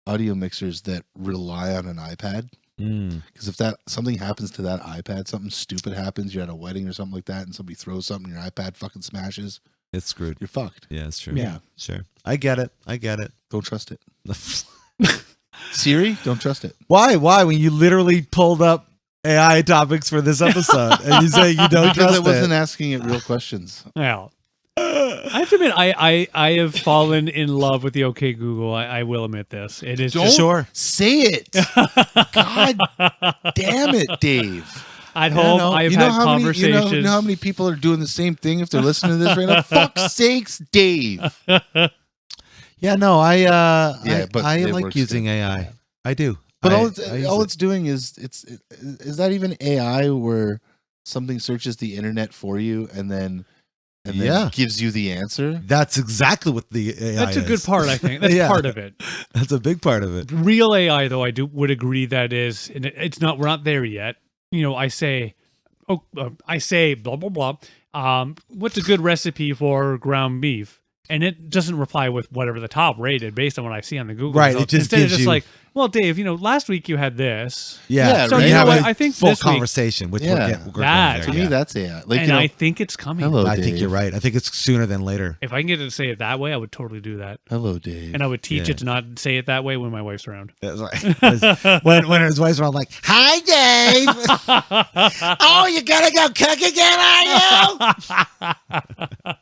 S6: audio mixers that rely on an iPad. Because if something happens to that iPad, something stupid happens, you're at a wedding or something like that, and somebody throws something, your iPad fucking smashes.
S1: It's screwed.
S6: You're fucked.
S1: Yeah, it's true.
S6: Yeah.
S1: Sure. I get it.
S6: Don't trust it. Siri, don't trust it.
S1: Why? When you literally pulled up AI topics for this episode and you say you don't
S6: Because
S1: trust
S6: I wasn't
S1: it?
S6: asking it real questions.
S4: Well, I have to admit, I have fallen in love with the OK Google. I will admit this. It is just
S1: Sure.
S6: Say it. God damn it, Dave.
S4: at home.
S1: no,
S4: I've
S6: You know
S4: had
S6: how many?
S4: conversations.
S6: You know how many people are doing the same thing if they're listening to this right now? Fuck's sakes, Dave.
S1: Yeah, no,
S6: but
S1: I
S6: it
S1: like
S6: works
S1: using
S6: good.
S1: AI. I do.
S6: But
S1: I
S6: all
S1: use
S6: it's doing is is that even AI where something searches the internet for you and then
S1: Yeah.
S6: gives you the answer?
S1: That's exactly what the AI
S4: That's a good
S1: is.
S4: part, I think. That's
S1: Yeah.
S4: part of it.
S1: That's a big part of it.
S4: Real AI, though, would agree that is, and it's not. We're not there yet. You know, I say blah blah blah. What's a good recipe for ground beef? And it doesn't reply with whatever the top rated based on what I see on the Google.
S1: Right, it
S4: results.
S1: just
S4: Instead of
S1: gives
S4: just
S1: you-
S4: like, well, Dave, last week you had this.
S1: Yeah.
S6: So
S1: you
S6: you know
S1: have
S6: what?
S1: a
S4: I think
S1: full
S4: this week-
S1: conversation, which
S6: Yeah.
S1: we're going
S4: That,
S1: there.
S6: To me,
S1: yeah.
S6: that's AI. Like,
S4: And I think it's coming.
S6: hello,
S1: I
S6: Dave.
S1: think you're right. I think it's sooner than later.
S4: If I can get it to say it that way, I would totally do that.
S6: Hello, Dave.
S4: And I would teach
S1: Yeah.
S4: it to not say it that way when my wife's around.
S1: That's right. when his wife's around, like, "Hi, Dave. Oh, you gotta go cook again, are you?"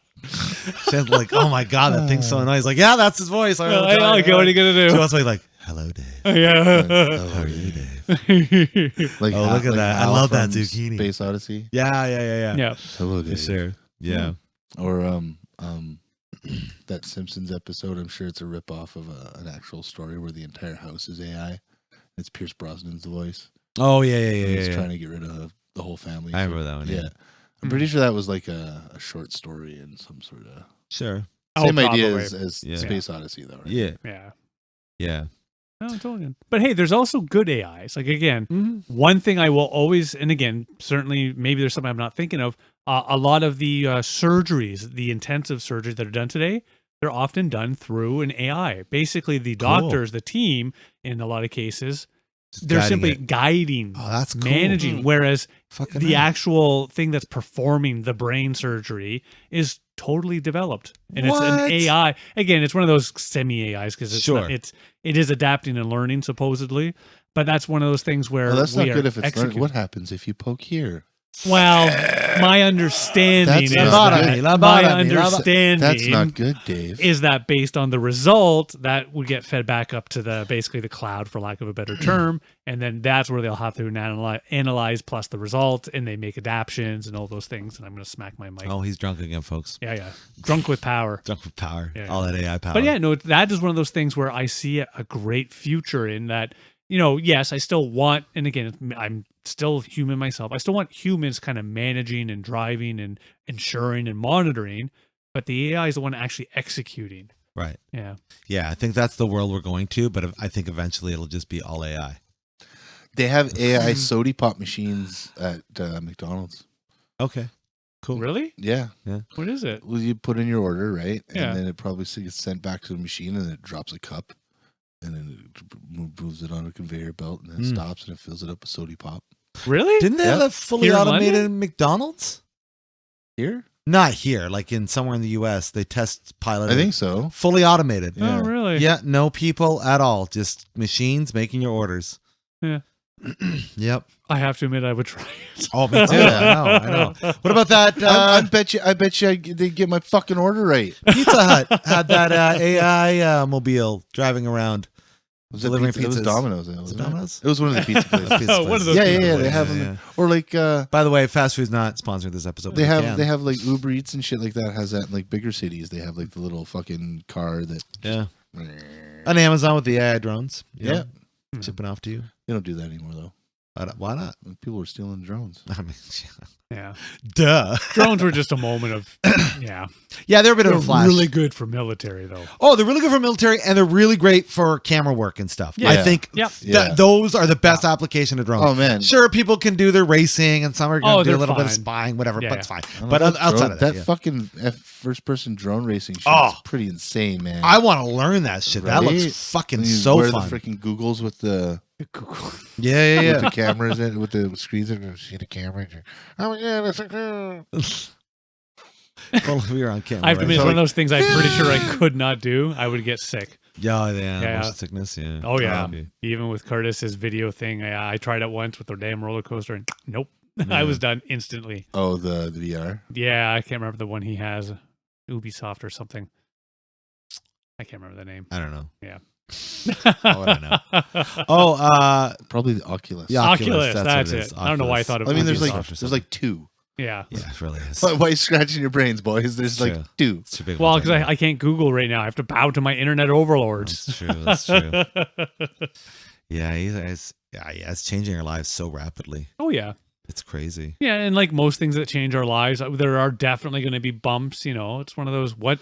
S1: She's like, "Oh my god, that thing's so annoying." He's like, "Yeah, that's his voice."
S4: I like it. What are you gonna
S1: She
S4: do?
S1: wants to be like, "Hello, Dave.
S4: Yeah.
S1: How are you, Dave?"
S6: Like,
S1: Oh, look at that. I
S6: Hal
S1: love that
S6: from
S1: zucchini.
S6: Space Odyssey.
S1: Yeah.
S4: Yeah.
S6: Hello,
S1: For
S6: Dave.
S1: sure. Yeah.
S6: Or that Simpsons episode. I'm sure it's a ripoff of an actual story where the entire house is AI. It's Pierce Brosnan's voice.
S1: Oh yeah.
S6: And he's trying to get rid of the whole family.
S1: I remember that one.
S6: Yeah. I'm pretty sure that was like a short story and some sort of
S1: Sure.
S6: same
S4: Oh,
S6: idea
S4: probably.
S6: as
S1: Yeah.
S6: Space Odyssey, though, right?
S1: Yeah.
S4: Yeah.
S1: Yeah.
S4: No, it's all good. But hey, there's also good AIs. Like again,
S1: Mm-hmm.
S4: one thing I will always, and again, certainly maybe there's something I'm not thinking of. A lot of the surgeries, the intensive surgeries that are done today, they're often done through an AI. Basically, the
S1: Cool.
S4: doctors, the team, in a lot of cases,
S1: Just
S4: they're
S1: guiding
S4: simply
S1: it.
S4: guiding,
S1: Oh, that's cool.
S4: managing. Whereas
S1: Fucking
S4: the
S1: A.
S4: actual thing that's performing the brain surgery is totally developed, and it's
S1: What?
S4: an AI. Again, it's one of those semi AIs because it's
S1: Sure.
S4: it is adapting and learning supposedly. But that's one of those things where
S6: Well, that's
S4: we
S6: not
S4: are
S6: good if it's learning.
S4: executing.
S6: What happens if you poke here?
S4: Well, my understanding
S6: That's
S4: is
S6: not
S4: that
S6: good.
S4: my
S1: Lobotomy.
S4: understanding
S6: That's not good, Dave.
S4: is that based on the result that would get fed back up to basically the cloud, for lack of a better term, and then that's where they'll have to analyze plus the result, and they make adaptions and all those things. And I'm going to smack my mic.
S1: Oh, he's drunk again, folks.
S4: Yeah, drunk with power.
S1: Drunk with power.
S4: Yeah.
S1: All that AI power.
S4: But yeah, no, that is one of those things where I see a great future in that. Yes, I still want, and again, I'm still human myself. I still want humans kind of managing and driving and ensuring and monitoring, but the AI is the one actually executing.
S1: Right.
S4: Yeah.
S1: Yeah, I think that's the world we're going to, but I think eventually it'll just be all AI.
S6: They have AI soda pop machines at McDonald's.
S1: Okay. Cool.
S4: Really?
S6: Yeah.
S4: What is it?
S6: Well, you put in your order, right? And
S4: Yeah.
S6: then it probably gets sent back to the machine, and then it drops a cup, and then it moves it on a conveyor belt, and then it stops, and it fills it up with soda pop.
S4: Really?
S1: Didn't they have
S6: Yeah.
S1: a fully
S4: Here in
S1: automated
S4: London?
S1: McDonald's?
S6: Here?
S1: Not here, like in somewhere in the US. They test pilot.
S6: I think so.
S1: fully automated.
S6: Yeah.
S4: Oh, really?
S1: Yeah, no people at all. Just machines making your orders.
S4: Yeah.
S1: Yep.
S4: I have to admit, I would try it.
S1: Oh, me too. I know. What about that?
S6: I bet you they get my fucking order right.
S1: Pizza Hut had that AI mobile driving around.
S6: Was
S1: Delivering
S6: it was
S1: pizzas.
S6: Domino's.
S1: Was it
S6: Wasn't
S1: Domino's?
S6: It was one of the pizza places.
S1: Pizza
S4: One of
S1: places.
S4: those
S6: yeah,
S4: pizza
S6: They
S4: places,
S6: have them, or like
S1: By the way, fast food's not sponsoring this episode. but
S6: they have
S1: can.
S6: they have like Uber Eats and shit like that. Has that in like bigger cities? They have like the little fucking car that.
S1: Yeah. On Amazon with the AI drones. you
S6: Yeah.
S1: know, shipping off to you.
S6: They don't do that anymore though.
S1: Why not?
S6: People were stealing drones.
S1: I mean,
S4: Yeah.
S1: duh.
S4: Drones were just a moment of, yeah.
S1: Yeah, they're a bit of
S4: They're
S1: a flash.
S4: really good for military, though.
S1: Oh, they're really good for military, and they're really great for camera work and stuff.
S4: Yeah.
S1: I think
S4: Yep.
S1: those are the best application of drones.
S6: Oh, man.
S1: Sure, people can do their racing, and some are going to do a
S4: they're
S1: little bit of
S4: fine.
S1: spying, whatever,
S4: Yeah,
S1: but
S4: yeah.
S1: it's fine.
S6: I don't
S1: But
S6: know,
S1: outside of that, yeah.
S6: fucking first-person drone racing shit
S1: Oh.
S6: is pretty insane, man.
S1: I want to learn that shit. That
S6: Right?
S1: looks fucking
S6: When you
S1: so
S6: wear
S1: fun.
S6: the freaking Googles with the
S1: Yeah.
S6: with the cameras in, with the screens and see the camera. Oh yeah, that's a
S1: Well, if we were on camera.
S4: I have to
S1: right?
S4: admit, it's one of those things I'm pretty sure I could not do. I would get sick.
S1: Yeah,
S4: Yeah.
S1: motion sickness. Yeah.
S4: Oh, yeah.
S1: Okay.
S4: Even with Curtis's video thing, I tried it once with the damn roller coaster, and nope. I
S1: Yeah.
S4: was done instantly.
S6: Oh, the VR.
S4: Yeah, I can't remember the one he has. Ubisoft or something. I can't remember the name.
S1: I don't know.
S4: Yeah.
S1: Oh, I don't know. Oh,
S6: Probably the Oculus.
S1: yeah,
S4: Oculus,
S1: what
S4: that's
S1: it
S4: it.
S1: is.
S4: I don't know why I thought it
S6: I mean, there's
S1: Oculus
S6: like
S1: Rift or
S6: there's
S1: something.
S6: like two.
S4: Yeah.
S1: Yeah, it really is.
S6: Why are you scratching your brains, boys? There's like
S1: True.
S6: two.
S1: It's too big.
S4: Well,
S1: one
S4: because
S1: time.
S4: I can't Google right now. I have to bow to my internet overlords.
S1: That's true. That's true. Yeah, it's changing our lives so rapidly.
S4: Oh, yeah.
S1: It's crazy.
S4: Yeah, and like most things that change our lives, there are definitely going to be bumps. It's one of those. What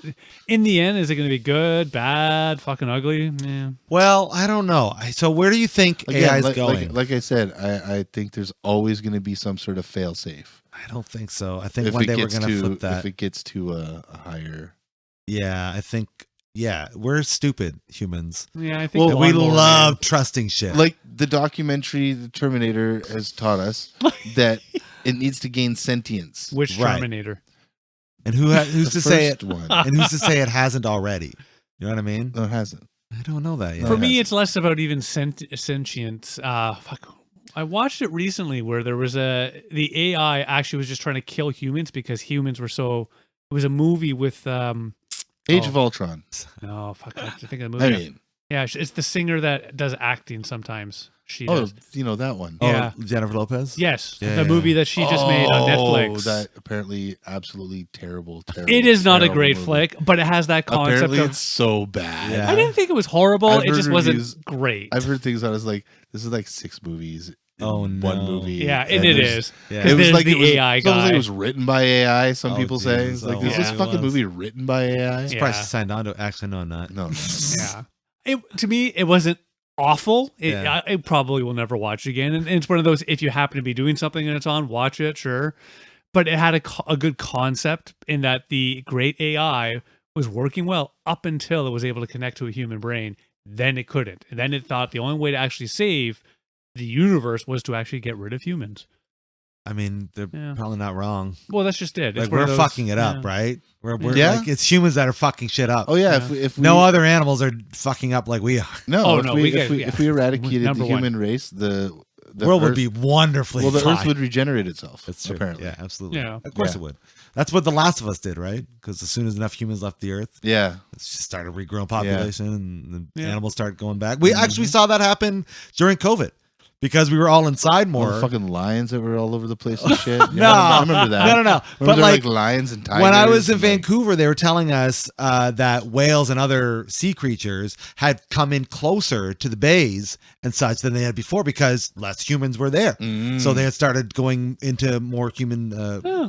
S4: in the end is it going to be good, bad, fucking ugly? Yeah.
S1: Well, I don't know. So where do you think AI is
S6: like,
S1: going?
S6: Like I said, I think there's always going to be some sort of fail safe.
S1: I don't think so. I think
S6: If
S1: one
S6: it
S1: day we're
S6: gets
S1: going to
S6: to
S1: flip that.
S6: if it gets to a higher.
S1: Yeah, I think. Yeah, we're stupid humans.
S4: Yeah, I think
S1: Well, we
S4: Lawnmower
S1: love
S4: Man-
S1: trusting shit.
S6: Like the documentary The Terminator has taught us that it needs to gain sentience.
S4: which
S1: Right.
S4: Terminator.
S1: And who's
S6: The
S1: to say
S6: first
S1: it?
S6: one.
S1: And who's to say it hasn't already? You know what I mean?
S6: No, it hasn't.
S1: I don't know that yet.
S4: For
S6: it
S4: me,
S6: hasn't.
S4: it's less about even sentience. Fuck. I watched it recently where there was the AI actually was just trying to kill humans because humans were so. It was a movie with
S6: Age of Ultron.
S4: no fuck. I have to think of the movie.
S6: I
S4: now.
S6: mean,
S4: Yeah, it's the singer that does acting sometimes. She
S6: oh,
S4: does.
S6: you know that one.
S1: Oh,
S4: Yeah.
S1: Jennifer Lopez?
S4: Yes,
S1: Yeah,
S4: the
S1: yeah.
S4: movie that she just made on
S6: Oh,
S4: Netflix.
S6: that apparently absolutely terrible.
S4: It is not a
S6: terrible
S4: great
S6: movie.
S4: flick, but it has that concept
S6: Apparently,
S4: of.
S6: it's so bad.
S1: Yeah.
S4: I didn't think it was horrible.
S6: I've
S4: It just
S6: heard
S4: wasn't
S6: reviews-
S4: great.
S6: I've heard things. I was like, this is like 6 movies. In
S1: Oh,
S6: one
S1: no.
S6: movie.
S4: yeah, and it
S6: there's-
S4: is.
S1: Yeah.
S4: Because
S6: It was
S4: there's
S6: like
S4: the
S6: it was,
S4: AI
S6: it's almost
S4: guy.
S6: like it was written by AI. Some
S1: Oh,
S6: people
S1: geez.
S6: say it's like,
S1: Oh,
S6: is this
S4: yeah, it
S6: fucking
S1: was.
S6: movie written by AI?
S1: Surprised
S4: Yeah.
S1: she signed on to Actually, no, I'm not.
S6: No, no.
S4: Yeah. To me, it wasn't awful.
S1: Yeah.
S4: I probably will never watch it again. And it's one of those, if you happen to be doing something and it's on, watch it, sure. But it had a good concept in that the great AI was working well up until it was able to connect to a human brain. Then it couldn't. And then it thought the only way to actually save the universe was to actually get rid of humans.
S1: I mean, they're
S4: Yeah.
S1: probably not wrong.
S4: Well, that's just it. It's
S1: Like,
S4: one
S1: we're
S4: of those-
S1: fucking it up,
S4: yeah.
S1: right? We're
S6: Yeah.
S1: like, it's humans that are fucking shit up.
S6: Oh yeah,
S4: Yeah.
S6: if we
S1: No other animals are fucking up like we are.
S6: no,
S4: Oh,
S6: if
S4: no,
S6: we,
S4: we
S6: if
S4: get-
S6: we
S4: yeah.
S6: if we eradicated
S4: Number
S6: the
S4: one.
S6: human race, the
S1: world would
S6: Earth-
S1: be wonderfully
S6: well, the
S1: fine.
S6: Earth would regenerate itself.
S1: That's true.
S6: Apparently,
S1: Yeah, absolutely.
S4: Yeah.
S1: Of course
S6: Yeah.
S1: it would. That's what The Last of Us did, right? Because as soon as enough humans left the Earth,
S6: yeah.
S1: it just started regrowing population and the
S4: Yeah.
S1: animals started going back. We actually saw that happen during COVID because we were all inside
S6: All
S1: more.
S6: the fucking lions that were all over the place and shit.
S1: No.
S6: I remember that.
S1: No.
S6: Remember
S1: But
S6: there were,
S1: like,
S6: lions and tigers.
S1: when I was in
S6: and, like-
S1: Vancouver, they were telling us that whales and other sea creatures had come in closer to the bays and such than they had before because less humans were there.
S6: Mm.
S1: So they had started going into more human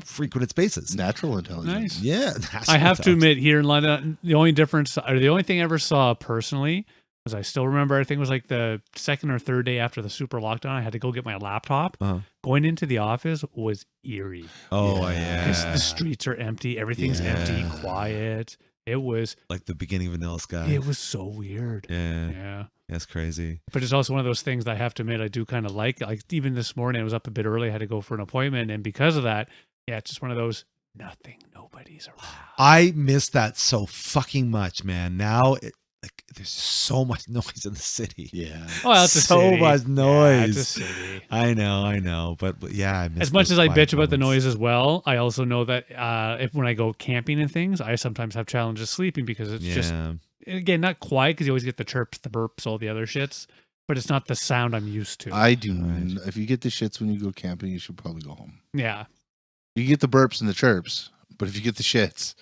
S1: frequented spaces.
S6: natural intelligence.
S4: Nice.
S1: Yeah.
S4: I have to admit, here in London, the only difference, or the only thing I ever saw personally, was I still remember, I think it was like the second or third day after the super lockdown, I had to go get my laptop.
S1: Uh-huh.
S4: Going into the office was eerie.
S1: Oh,
S4: Because
S1: yeah.
S4: the streets are empty, everything's empty,
S1: Yeah.
S4: quiet. It was
S1: Like the beginning of Vanilla Sky.
S4: it was so weird.
S1: Yeah.
S4: Yeah.
S1: That's crazy.
S4: But it's also one of those things that I have to admit I do kind of like. Like even this morning, I was up a bit early, I had to go for an appointment, and because of that, yeah, it's just one of those nobody's around.
S1: I miss that so fucking much, man. Now, like, there's so much noise in the city.
S6: Yeah.
S4: Oh, it's a
S1: So
S4: city.
S1: much
S4: Yeah,
S1: noise.
S4: it's a city.
S1: I know, but yeah, I miss
S4: As much
S1: those
S4: as I
S1: quiet
S4: bitch about the
S1: moments.
S4: noise as well, I also know that if when I go camping and things, I sometimes have challenges sleeping because it's just again not quiet because you always get the chirps, the burps, all the other shits, but it's not the sound I'm used to.
S6: I do.
S1: Right.
S6: If you get the shits when you go camping, you should probably go home.
S4: yeah.
S6: You get the burps and the chirps, but if you get the shits,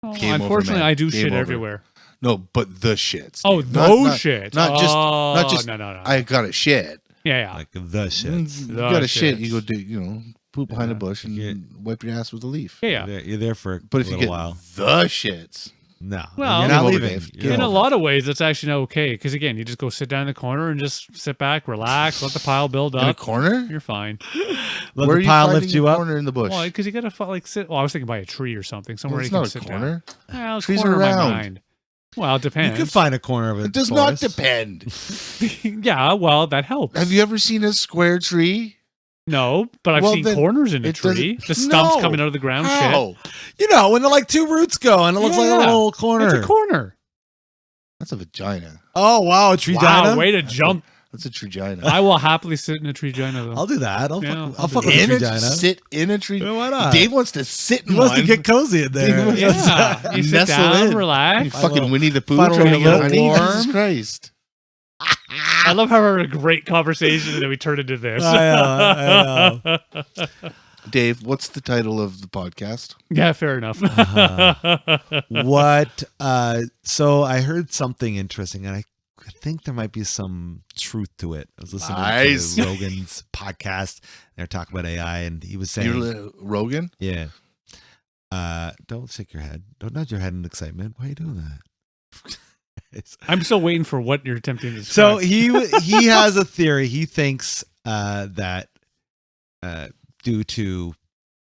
S4: Oh,
S6: Game over,
S4: unfortunately,
S6: man.
S4: I do
S6: Game
S4: shit
S6: over.
S4: everywhere.
S6: No, but the shits.
S4: Oh,
S6: dude.
S4: those
S6: not
S4: shits.
S6: not just-
S4: Oh,
S6: not just-
S4: no.
S6: I got a shit.
S4: Yeah.
S1: like the shits.
S6: You got a shit.
S4: shits.
S6: You go do poop behind a bush and
S1: Yeah.
S6: wipe your ass with a leaf.
S4: Yeah.
S1: You're there for
S6: But
S1: a
S6: if you
S1: little
S6: get
S1: while.
S6: the shits,
S1: No,
S4: Well,
S1: you're
S6: Game
S1: not
S6: over,
S1: leaving.
S6: Dave.
S1: You're
S6: Game
S4: In a
S6: over.
S4: lot of ways, that's actually not okay. Because again, you just go sit down in the corner and just sit back, relax, let the pile build
S6: in a
S4: up.
S6: corner.
S4: You're fine.
S1: Let
S6: Where are
S1: the
S6: you
S1: pile
S6: finding
S1: lift
S6: a
S1: you up.
S6: corner in the bush?
S4: Well, because you gotta sit. Well, I was thinking by a tree or something, somewhere
S6: It's
S4: you can
S6: not a
S4: sit
S6: corner.
S4: down. Well,
S6: Trees
S4: corner
S6: are
S4: of my
S6: round.
S4: mind. Well, it
S1: You
S4: depends.
S1: could find a corner of it.
S6: It does not depend.
S4: Yeah, well, that helps.
S6: Have you ever seen a square tree?
S4: No, but I've
S6: Well,
S4: seen
S6: then
S4: corners in a
S6: it doesn't-
S4: tree. The stumps
S6: No.
S4: coming out of the ground. Shit.
S6: How?
S1: You know, when the like two roots go and it looks like a
S4: Yeah.
S1: little corner.
S4: It's a corner.
S6: That's a vagina.
S1: Oh wow, a tree
S4: Wow, way to jump.
S6: That's a tree-gina.
S4: I will happily sit in a tree gina though.
S1: I'll do that. I'll
S4: Yeah,
S1: fuck,
S4: I'll
S1: I'll
S4: do
S1: fuck
S4: that.
S1: with a
S6: in
S1: tree
S6: it,
S1: gina.
S6: sit in a tree.
S1: Yeah, why not?
S6: Dave wants to sit in
S1: He wants
S6: one.
S1: to get cozy in there.
S6: He
S4: Yeah, you sit
S6: Nestle
S4: down,
S6: in. You
S4: relax.
S6: fucking
S1: little-
S6: Winnie the Pooh
S1: find a
S6: trying to
S1: little
S6: get honey.
S4: warm.
S6: Jesus Christ.
S4: I love how we're a great conversation and then we turn into this.
S1: I know.
S6: Dave, what's the title of the podcast?
S4: Yeah, fair enough.
S1: What? So I heard something interesting, and I think there might be some truth to it. I was listening
S6: Nice.
S1: to Rogan's podcast. They're talking about AI, and he was saying,
S6: Rogan?
S1: "Yeah, don't shake your head. Don't nod your head in excitement. Why are you doing that?"
S4: I'm still waiting for what you're attempting to
S1: So
S4: describe.
S1: he has a theory. He thinks that due to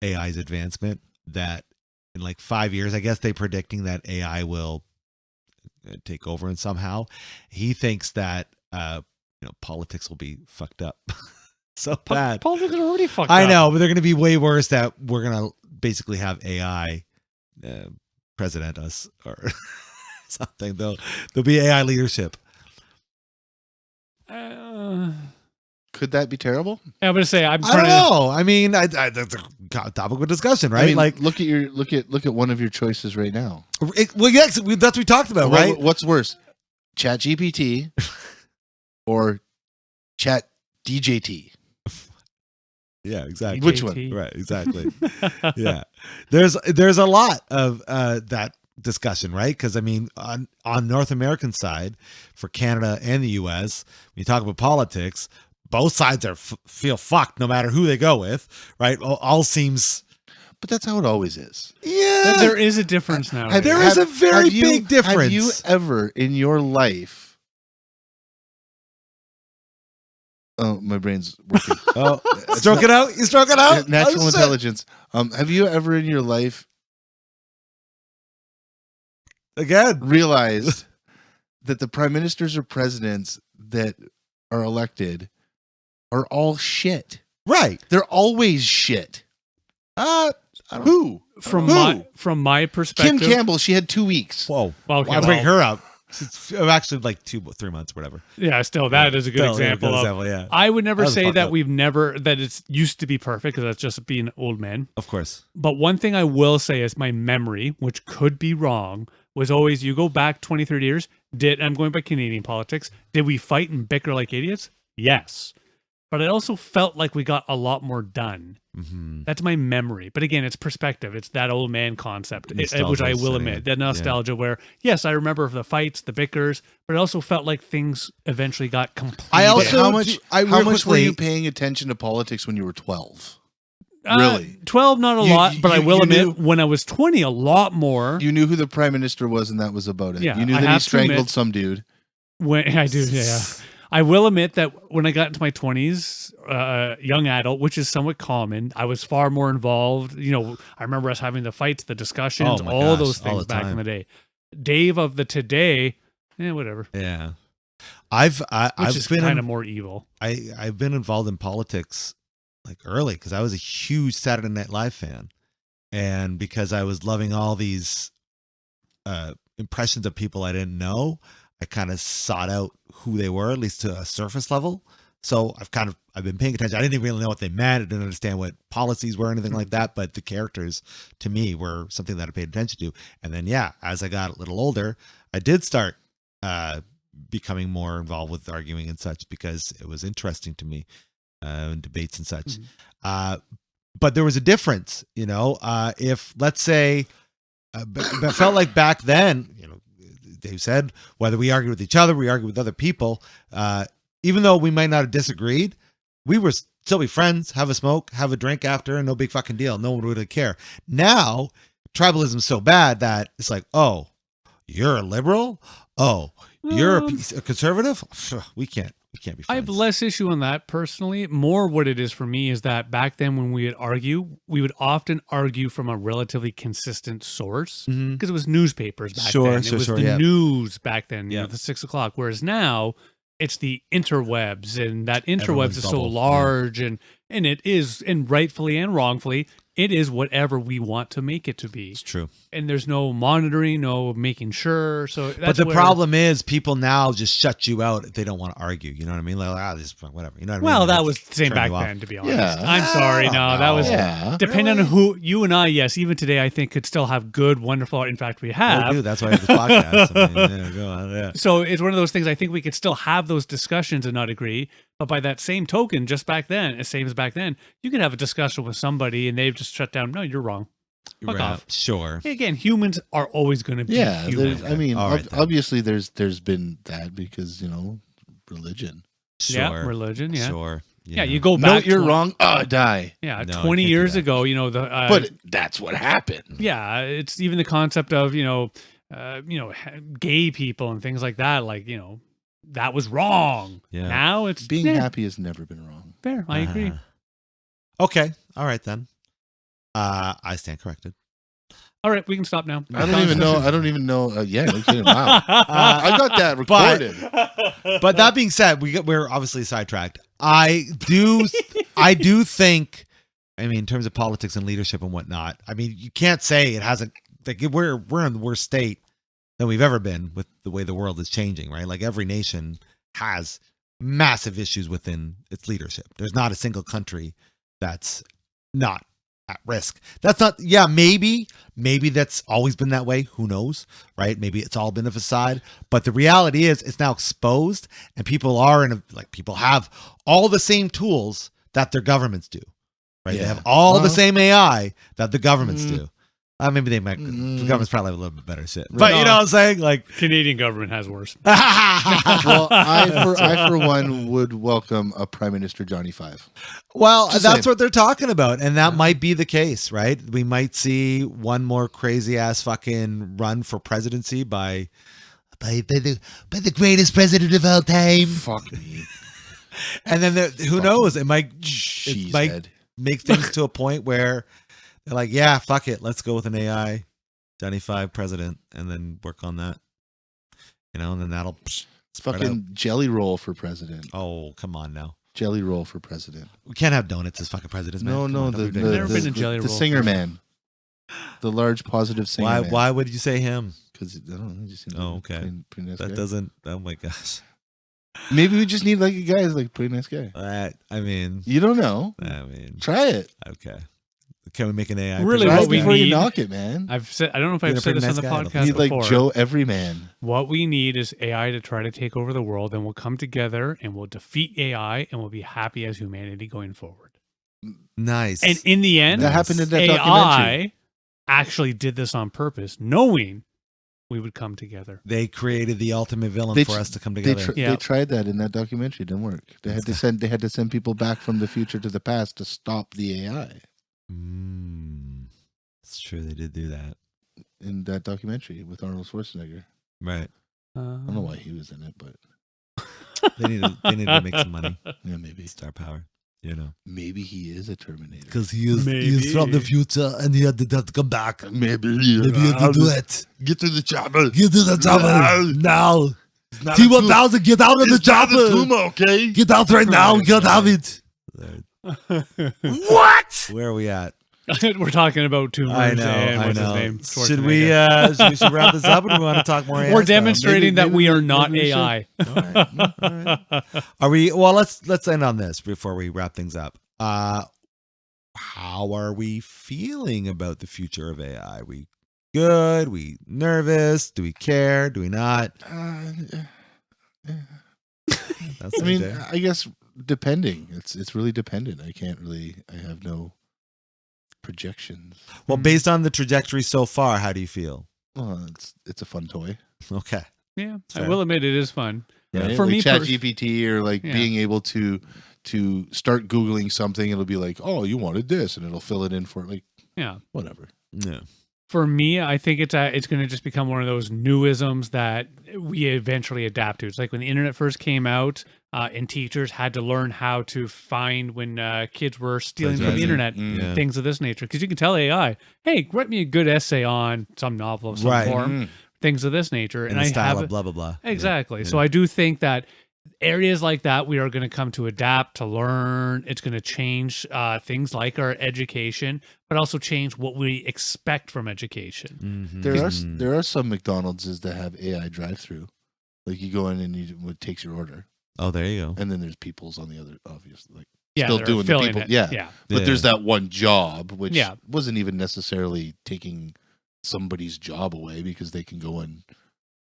S1: AI's advancement, that in like 5 years, I guess they're predicting that AI will take over, and somehow he thinks that politics will be fucked up so bad.
S4: Politics are already fucked
S1: I
S4: up.
S1: know, but they're going to be way worse. That we're going to basically have AI president us or something. There'll be AI leadership.
S6: Could that be terrible?
S4: I'm gonna say I'm
S1: I
S4: trying
S1: don't know. I mean, that's a topic of discussion, right?
S6: I mean,
S1: like,
S6: look at one of your choices right now.
S1: well, yes, that's what we talked about, right?
S6: What's worse, Chat GPT or Chat DJT?
S1: Yeah, exactly.
S6: Which one?
S4: JT.
S1: Right, exactly. Yeah, there's a lot of that discussion, right? Because I mean, on North American side, for Canada and the U.S., when you talk about politics, both sides are feel fucked no matter who they go with, right? All seems,
S6: But that's how it always is.
S1: yeah.
S4: There is a difference now.
S1: There is a very
S6: have you-
S1: big difference.
S6: Have you ever in your life? Oh, my brain's working.
S1: Oh, stroke it out. You stroke it out.
S6: Natural
S1: Oh, shit.
S6: intelligence. Have you ever in your life
S1: Again.
S6: realized that the prime ministers or presidents that are elected are all shit?
S1: Right.
S6: They're always shit.
S1: I don't
S6: Who?
S4: from
S6: Who?
S4: my
S6: Kim
S4: perspective.
S6: Campbell. She had 2 weeks.
S1: Whoa.
S4: Okay,
S1: Why bring
S4: well,
S1: her up? It's actually like 3 months, whatever.
S4: Yeah, still that is a good
S1: Still,
S4: example
S1: good
S4: of.
S1: example, yeah.
S4: I would never
S1: That was
S4: say
S1: fucked
S4: that
S1: up.
S4: we've never that it's used to be perfect because that's just being old man.
S1: Of course.
S4: But one thing I will say is my memory, which could be wrong, was always you go back 20, 30 years. I'm going by Canadian politics. Did we fight and bicker like idiots? Yes. But it also felt like we got a lot more done.
S1: Mm-hmm.
S4: That's my memory. But again, it's perspective. It's that old man concept, which
S1: Nostalgia
S4: I will
S1: setting
S4: admit.
S1: in.
S4: That nostalgia where, yes, I remember the fights, the bickers, but it also felt like things eventually got completed.
S1: I also-
S6: how much?
S1: do- I
S6: how
S1: real
S6: much were
S1: quickly-
S6: you paying attention to politics when you were 12? Really?
S4: 12, not a
S6: You-
S4: lot, but I
S6: you-
S4: will
S6: you
S4: admit,
S6: knew-
S4: when I was 20, a lot more.
S6: You knew who the prime minister was, and that was about it.
S4: Yeah,
S6: you knew
S4: I
S6: that he
S4: have to
S6: strangled
S4: admit-
S6: some dude.
S4: When I do, yeah. I will admit that when I got into my 20s, young adult, which is somewhat common, I was far more involved. You know, I remember us having the fights, the discussions,
S1: Oh my
S4: all
S1: gosh,
S4: those
S1: all
S4: things
S1: the
S4: back in
S1: time.
S4: the day. Dave of the today, whatever.
S1: Yeah. I've
S4: Which is
S1: been
S4: kind of more evil.
S1: I've been involved in politics like early because I was a huge Saturday Night Live fan, and because I was loving all these impressions of people I didn't know, I kind of sought out who they were, at least to a surface level. So I've been paying attention. I didn't even really know what they meant. I didn't understand what policies were or anything like that. But the characters to me were something that I paid attention to. And then, yeah, as I got a little older, I did start becoming more involved with arguing and such because it was interesting to me, and debates and such. But there was a difference, you know, if let's say, it felt like back then, you know, Dave said, whether we argue with each other, we argue with other people, even though we might not have disagreed, we were still be friends, have a smoke, have a drink after, and no big fucking deal. No one would really care. Now, tribalism's so bad that it's like, oh, you're a liberal? Oh, you're a conservative? We can't be friends.
S4: I have less issue on that personally. More what it is for me is that back then when we would argue, we would often argue from a relatively consistent source because it was newspapers back then. It was the news back then, you know, the 6 o'clock. Whereas now it's the interwebs, and that interwebs is so large and it is, and rightfully and wrongfully, it is whatever we want to make it to be.
S1: It's true.
S4: And there's no monitoring, no making sure. So that's
S1: but the problem is people now just shut you out if they don't want to argue. You know what I mean? Like, this whatever. You know what I mean?
S4: Well, that was the same back then, to be honest.
S6: Yeah.
S4: I'm sorry. No, that was depending on who you and I, yes, even today, I think could still have good, wonderful. In fact, we have.
S1: We do. That's why I have this podcast. I mean, yeah, go on. Yeah.
S4: So it's one of those things. I think we could still have those discussions and not agree. But by that same token, just back then, same as back then, you can have a discussion with somebody and they've just shut down. No, you're wrong. Fuck off.
S1: Sure.
S4: Again, humans are always going to be human.
S6: I mean, obviously there's been that because, you know, religion.
S1: Sure.
S4: Yeah, religion, yeah.
S1: Sure.
S4: Yeah, you go back.
S6: No, you're wrong. Die.
S4: Yeah,
S1: No,
S4: 20
S1: you can't
S4: years
S1: do that.
S4: ago, you know,
S6: But that's what happened.
S4: yeah, it's even the concept of, gay people and things like that. Like, you know, that was wrong.
S1: Yeah.
S4: Now it's
S6: Being happy has never been wrong.
S4: fair. I agree.
S1: Okay. All right then. I stand corrected.
S4: All right, we can stop now.
S6: I don't even know. Yeah, no kidding. Wow. I got that recorded.
S1: But that being said, we're obviously sidetracked. I do think, I mean, in terms of politics and leadership and whatnot, I mean, you can't say it hasn't. Like we're in the worst state than we've ever been with the way the world is changing, right? Like every nation has massive issues within its leadership. There's not a single country that's not at risk. That's not, maybe that's always been that way. Who knows, right? Maybe it's all been a facade, but the reality is it's now exposed and people are people have all the same tools that their governments do, right?
S6: Yeah.
S1: They have all the same AI that the governments do. Maybe they might. The government's probably have a little bit better shit, but you know what I'm saying? Like
S4: Canadian government has worse.
S6: Well, I for one would welcome a Prime Minister Johnny Five.
S1: Well,
S6: Just
S1: that's
S6: saying.
S1: what they're talking about, and that might be the case, right? We might see one more crazy ass fucking run for presidency by the greatest president of all time.
S6: Fuck me.
S1: And then who knows? It might
S6: Cheesehead.
S1: make things to a point where they're like, yeah, fuck it, let's go with an AI Johnny Five president, and then work on that. You know, and then that'll.
S6: It's fucking jelly roll for president.
S1: Oh, come on now.
S6: Jelly roll for president.
S1: We can't have donuts as fucking presidents, man.
S6: No,
S1: Come
S6: no,
S1: on,
S6: the
S1: don't be ridiculous.
S4: Never been a jelly
S6: the
S4: roll
S6: singer
S4: for-
S6: man, the large positive singer man.
S1: Why would you say him?
S6: Because I don't know. He just seems
S1: Oh,
S6: like
S1: okay.
S6: a pretty nice
S1: That
S6: guy.
S1: doesn't. Oh my gosh.
S6: Maybe we just need like a guy who's like a pretty nice guy.
S1: I mean,
S6: You don't know. Try it.
S1: Okay. Can we make an AI?
S4: Really,
S6: Try
S4: what
S6: it
S4: we
S6: before you
S4: need-
S6: knock it, man.
S4: I don't know if
S1: You're
S4: I've
S1: a
S4: said
S1: pretty
S4: this
S1: nice
S4: on the
S1: guy, though.
S6: You
S4: podcast
S6: need like
S4: before.
S6: Joe Everyman.
S4: What we need is AI to try to take over the world, and we'll come together and we'll defeat AI, and we'll be happy as humanity going forward.
S1: Nice.
S4: And in the end,
S6: That happened in that
S4: AI
S6: documentary.
S4: actually did this on purpose, knowing we would come together.
S1: They created the ultimate villain
S6: They
S1: for
S6: tr-
S1: us to come
S6: They,
S1: together.
S4: Yeah.
S6: they tried that in that documentary. It didn't work. They had to send people back from the future to the past to stop the AI
S1: It's true. They did do that.
S6: in that documentary with Arnold Schwarzenegger.
S1: Right.
S6: I don't know why he was in it, but
S1: They needed to make some money.
S6: yeah, maybe.
S1: Star power. You know.
S6: Maybe he is a Terminator.
S1: Because he is from the future and he had to come back.
S6: Maybe
S1: Maybe he had to do it.
S6: Get to the chopper.
S1: Get to the chopper now.
S6: Not a
S1: T-1000, get out of the
S6: It's not a
S1: chopper.
S6: tumor, okay?
S1: Get out right now. We can't have it.
S2: What?
S1: Where are we at?
S4: We're talking about tumors
S1: I know.
S4: and
S1: I
S4: what's
S1: know.
S4: his name?
S1: Should we
S4: Schwarzenegger.
S1: wrap this up, or do we want to talk more? AI
S4: We're
S1: stuff?
S4: demonstrating that
S6: Maybe
S4: we are
S6: we-
S4: not
S6: maybe we should.
S4: AI.
S1: All right. Are we? Well, let's end on this before we wrap things up. How are we feeling about the future of AI? We good? We nervous? Do we care? Do we not? That's
S6: I mean,
S1: AJ.
S6: I guess depending. It's really dependent. I have no projections.
S1: Well, based on the trajectory so far, how do you feel?
S6: Well, it's a fun toy.
S1: Okay.
S4: Yeah, I
S1: Fair.
S4: will admit it is fun.
S6: right?
S4: For
S6: like
S4: me,
S6: ChatGPT or like
S4: Yeah.
S6: being able to start Googling something, it'll be like, oh, you wanted this, and it'll fill it in for like
S4: yeah.
S6: whatever.
S1: Yeah.
S4: For me, I think it's going to just become one of those newisms that we eventually adapt to. It's like when the internet first came out, and teachers had to learn how to find when kids were stealing from the internet,
S1: Yeah.
S4: things of this nature. Because you can tell AI, hey, write me a good essay on some novel of some
S1: Right.
S4: form, things of this nature.
S1: In
S4: And
S1: the
S4: I
S1: style
S4: have
S1: of blah blah blah.
S4: exactly.
S1: Yeah.
S4: So I do think that areas like that we are going to come to adapt, to learn. It's going to change things like our education, but also change what we expect from education.
S1: Mhm.
S6: There are some McDonald's that have AI drive-through. Like you go in and it takes your order,
S1: Oh, there you go.
S6: and then there's people's on the other, obviously. Like
S4: Yeah,
S6: still
S4: they're
S6: doing the
S4: filling
S6: people,
S4: it.
S6: yeah.
S4: Yeah.
S6: But
S1: Yeah.
S6: there's that one job which
S4: Yeah.
S6: wasn't even necessarily taking somebody's job away because they can go and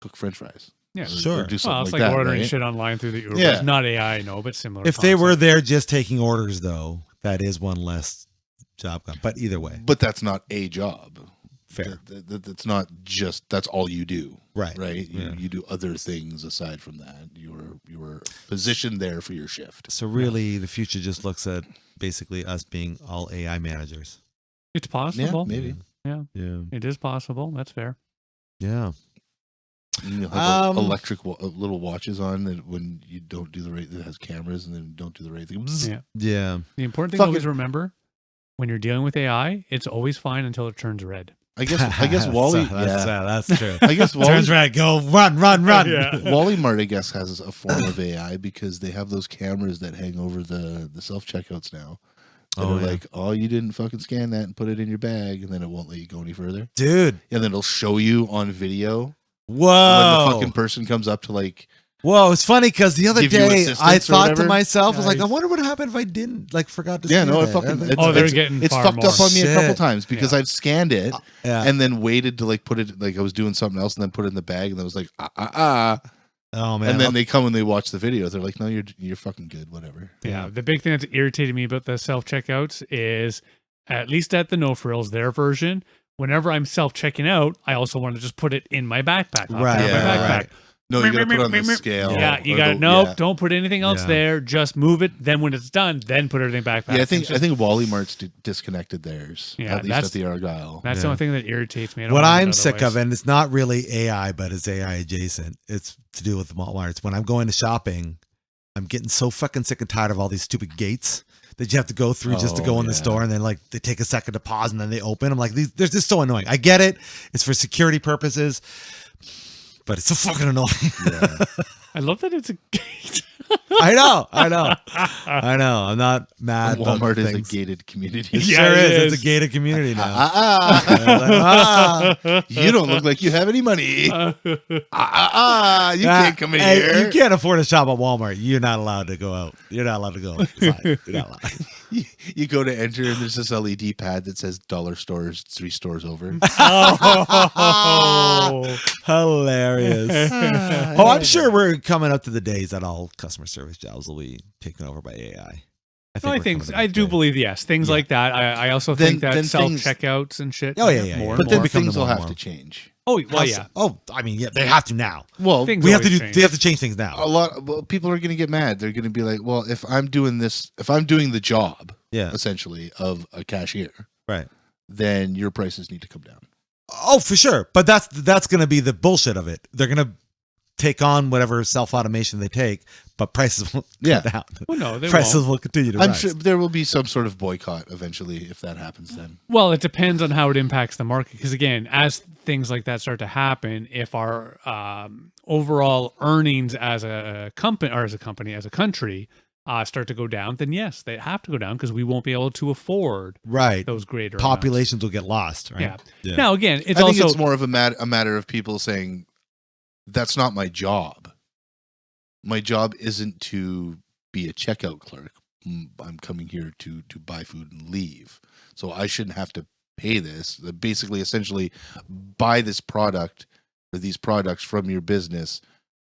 S6: cook French fries.
S4: Yeah.
S6: Or
S1: Sure.
S6: do something
S4: Well, it's
S6: like
S4: like
S6: that,
S4: ordering
S6: right?
S4: shit online through the Uber.
S6: Yeah.
S4: It's not AI, no, but similar.
S1: If they were
S4: concept.
S1: there just taking orders, though, that is one less job. But either way,
S6: But that's not a job.
S1: fair.
S6: That's not just that's all you do,
S1: Right.
S6: right?
S1: Yeah.
S6: You do other things aside from that. You were positioned there for your shift.
S1: So really, the future just looks at basically us being all AI managers.
S4: It's possible.
S6: maybe.
S1: Yeah.
S4: It is possible. That's fair.
S1: Yeah.
S6: And you'll have
S1: Um,
S6: electric little watches on that when you don't do the right that has cameras and then don't do the right thing. bzz.
S4: Yeah.
S1: Yeah.
S4: The important thing
S6: Fuck
S4: to always
S6: it.
S4: remember when you're dealing with AI, it's always fine until it turns red.
S6: I guess Wally.
S1: That's true.
S6: I guess Wally.
S1: Turns red. Go run.
S4: Yeah.
S6: Wally Mart, I guess, has a form of AI because they have those cameras that hang over the self checkouts now. That
S1: Oh,
S6: are
S1: yeah.
S6: like, oh, you didn't fucking scan that and put it in your bag, and then it won't let you go any further.
S1: Dude.
S6: And then it'll show you on video when
S1: Whoa.
S6: the fucking person comes up to like,
S1: Whoa. It's funny because the other
S6: Give you
S1: day
S6: assistance
S1: I
S6: or
S1: thought to
S6: whatever?
S1: myself, I was like, I
S4: Nice.
S1: wonder what happened if I didn't forgot to
S6: yeah,
S1: scan
S6: no, it
S1: that.
S6: fucking.
S1: And
S6: It's,
S4: Oh, they're
S6: it's,
S4: getting
S6: it's
S4: far
S6: fucked up
S4: more.
S6: on me a couple
S1: Shit.
S6: times because
S4: Yeah.
S6: I've scanned it
S1: yeah.
S6: and then waited to like put it like I was doing something else and then put it in the bag and then was like
S1: Oh man.
S6: and then they come and they watch the video. They're like, no, you're fucking good, whatever.
S4: Yeah. The big thing that's irritated me about the self checkouts is, at least at the No Frills, their version, whenever I'm self checking out, I also want to just put it in my backpack. I'll
S1: Right,
S4: put it in my
S6: yeah,
S4: backpack.
S6: right. No, you gotta put it on the scale.
S4: Yeah, you
S6: or
S4: got
S6: the-
S4: nope.
S6: yeah.
S4: Don't put anything else
S1: Yeah.
S4: there. Just move it. Then when it's done, then put everything back.
S6: Yeah, I
S4: It's
S6: think
S4: just-
S6: Wally Mart's disconnected theirs.
S4: Yeah,
S6: at least
S4: that's-
S6: at the Argyle.
S4: that's
S1: Yeah.
S4: the only thing that irritates me. I don't
S1: what
S4: want it
S1: I'm sick of,
S4: otherwise.
S1: and it's not really AI, but it's AI adjacent. It's to do with Walmart. When I'm going to shopping, I'm getting so fucking sick and tired of all these stupid gates that you have to go through just to go in the
S6: yeah.
S1: store, and then like they take a second to pause and then they open. I'm like, they're just so annoying. I get it; it's for security purposes, but it's so fucking annoying.
S6: Yeah.
S4: I love that it's a gate.
S1: I know. I'm not mad. about
S6: Walmart is a
S1: things.
S6: gated community.
S1: It
S4: Yeah,
S1: sure
S4: it
S1: is. It's
S4: is.
S1: a gated community now.
S6: You don't look like you have any money. You can't come in
S1: Hey,
S6: here.
S1: You can't afford to shop at Walmart. You're not allowed to go out. You're not allowed to go inside. You're not allowed.
S6: You go to enter and there's this LED pad that says dollar stores 3 stores over.
S4: Oh.
S1: Hilarious. Oh, I'm sure we're coming up to the days that all customer service jobs will be taken over by AI.
S4: I do believe yes, things
S1: Yeah.
S4: like that. I also
S6: Then-
S4: think that
S6: then
S4: self
S6: things-
S4: checkouts and shit.
S1: Oh, yeah.
S4: more
S6: But
S4: and
S6: then
S4: more.
S1: become
S6: things
S1: the
S6: will
S1: more
S6: have
S1: and
S6: to
S1: more.
S6: change.
S4: Oh, well, yeah.
S1: Oh, I mean, yeah, they have to now.
S6: Well,
S4: Things
S1: We have to
S4: always
S1: do.
S4: change.
S1: They have to change things now.
S6: people are going to get mad. They're going to be like, well, if I'm doing the job,
S1: Yeah.
S6: essentially, of a cashier,
S1: Right.
S6: then your prices need to come down.
S1: Oh, for sure. But that's going to be the bullshit of it. They're going to take on whatever self-automation they take, but prices will come down.
S4: Well, no, they
S1: Prices
S4: won't.
S1: will continue to
S6: I'm
S1: rise.
S6: sure there will be some sort of boycott eventually if that happens then.
S4: Well, it depends on how it impacts the market. Because again, as things like that start to happen, if our overall earnings as a company or as a country start to go down, then yes, they have to go down because we won't be able to afford
S1: Right.
S4: those greater
S1: Populations will get lost, right?
S4: amounts.
S1: Yeah.
S4: Now, again, it's
S6: I think
S4: also
S6: it's more of a matter of people saying, that's not my job. My job isn't to be a checkout clerk. I'm coming here to buy food and leave. So I shouldn't have to pay this. Basically, essentially, buy this product or these products from your business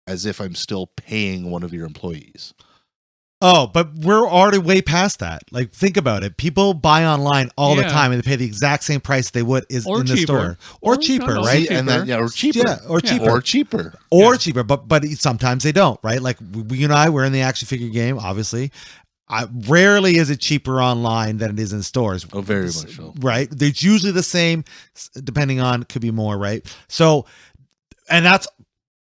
S6: as if I'm still paying one of your employees.
S1: Oh, but we're already way past that. Like, think about it. People buy online all the
S4: Yeah.
S1: time, and they pay the exact same price they would
S4: Or
S1: in the
S4: cheaper.
S1: store, or
S4: Or
S1: cheaper,
S4: not
S1: right?
S4: cheaper.
S6: And then or cheaper.
S1: Yeah, or cheaper,
S6: Or cheaper.
S1: or cheaper. But sometimes they don't, right? Like you and I, we're in the action figure game, obviously. Rarely is it cheaper online than it is in stores.
S6: Oh, very much so.
S1: Right? It's usually the same, depending on, could be more, right? So, and that's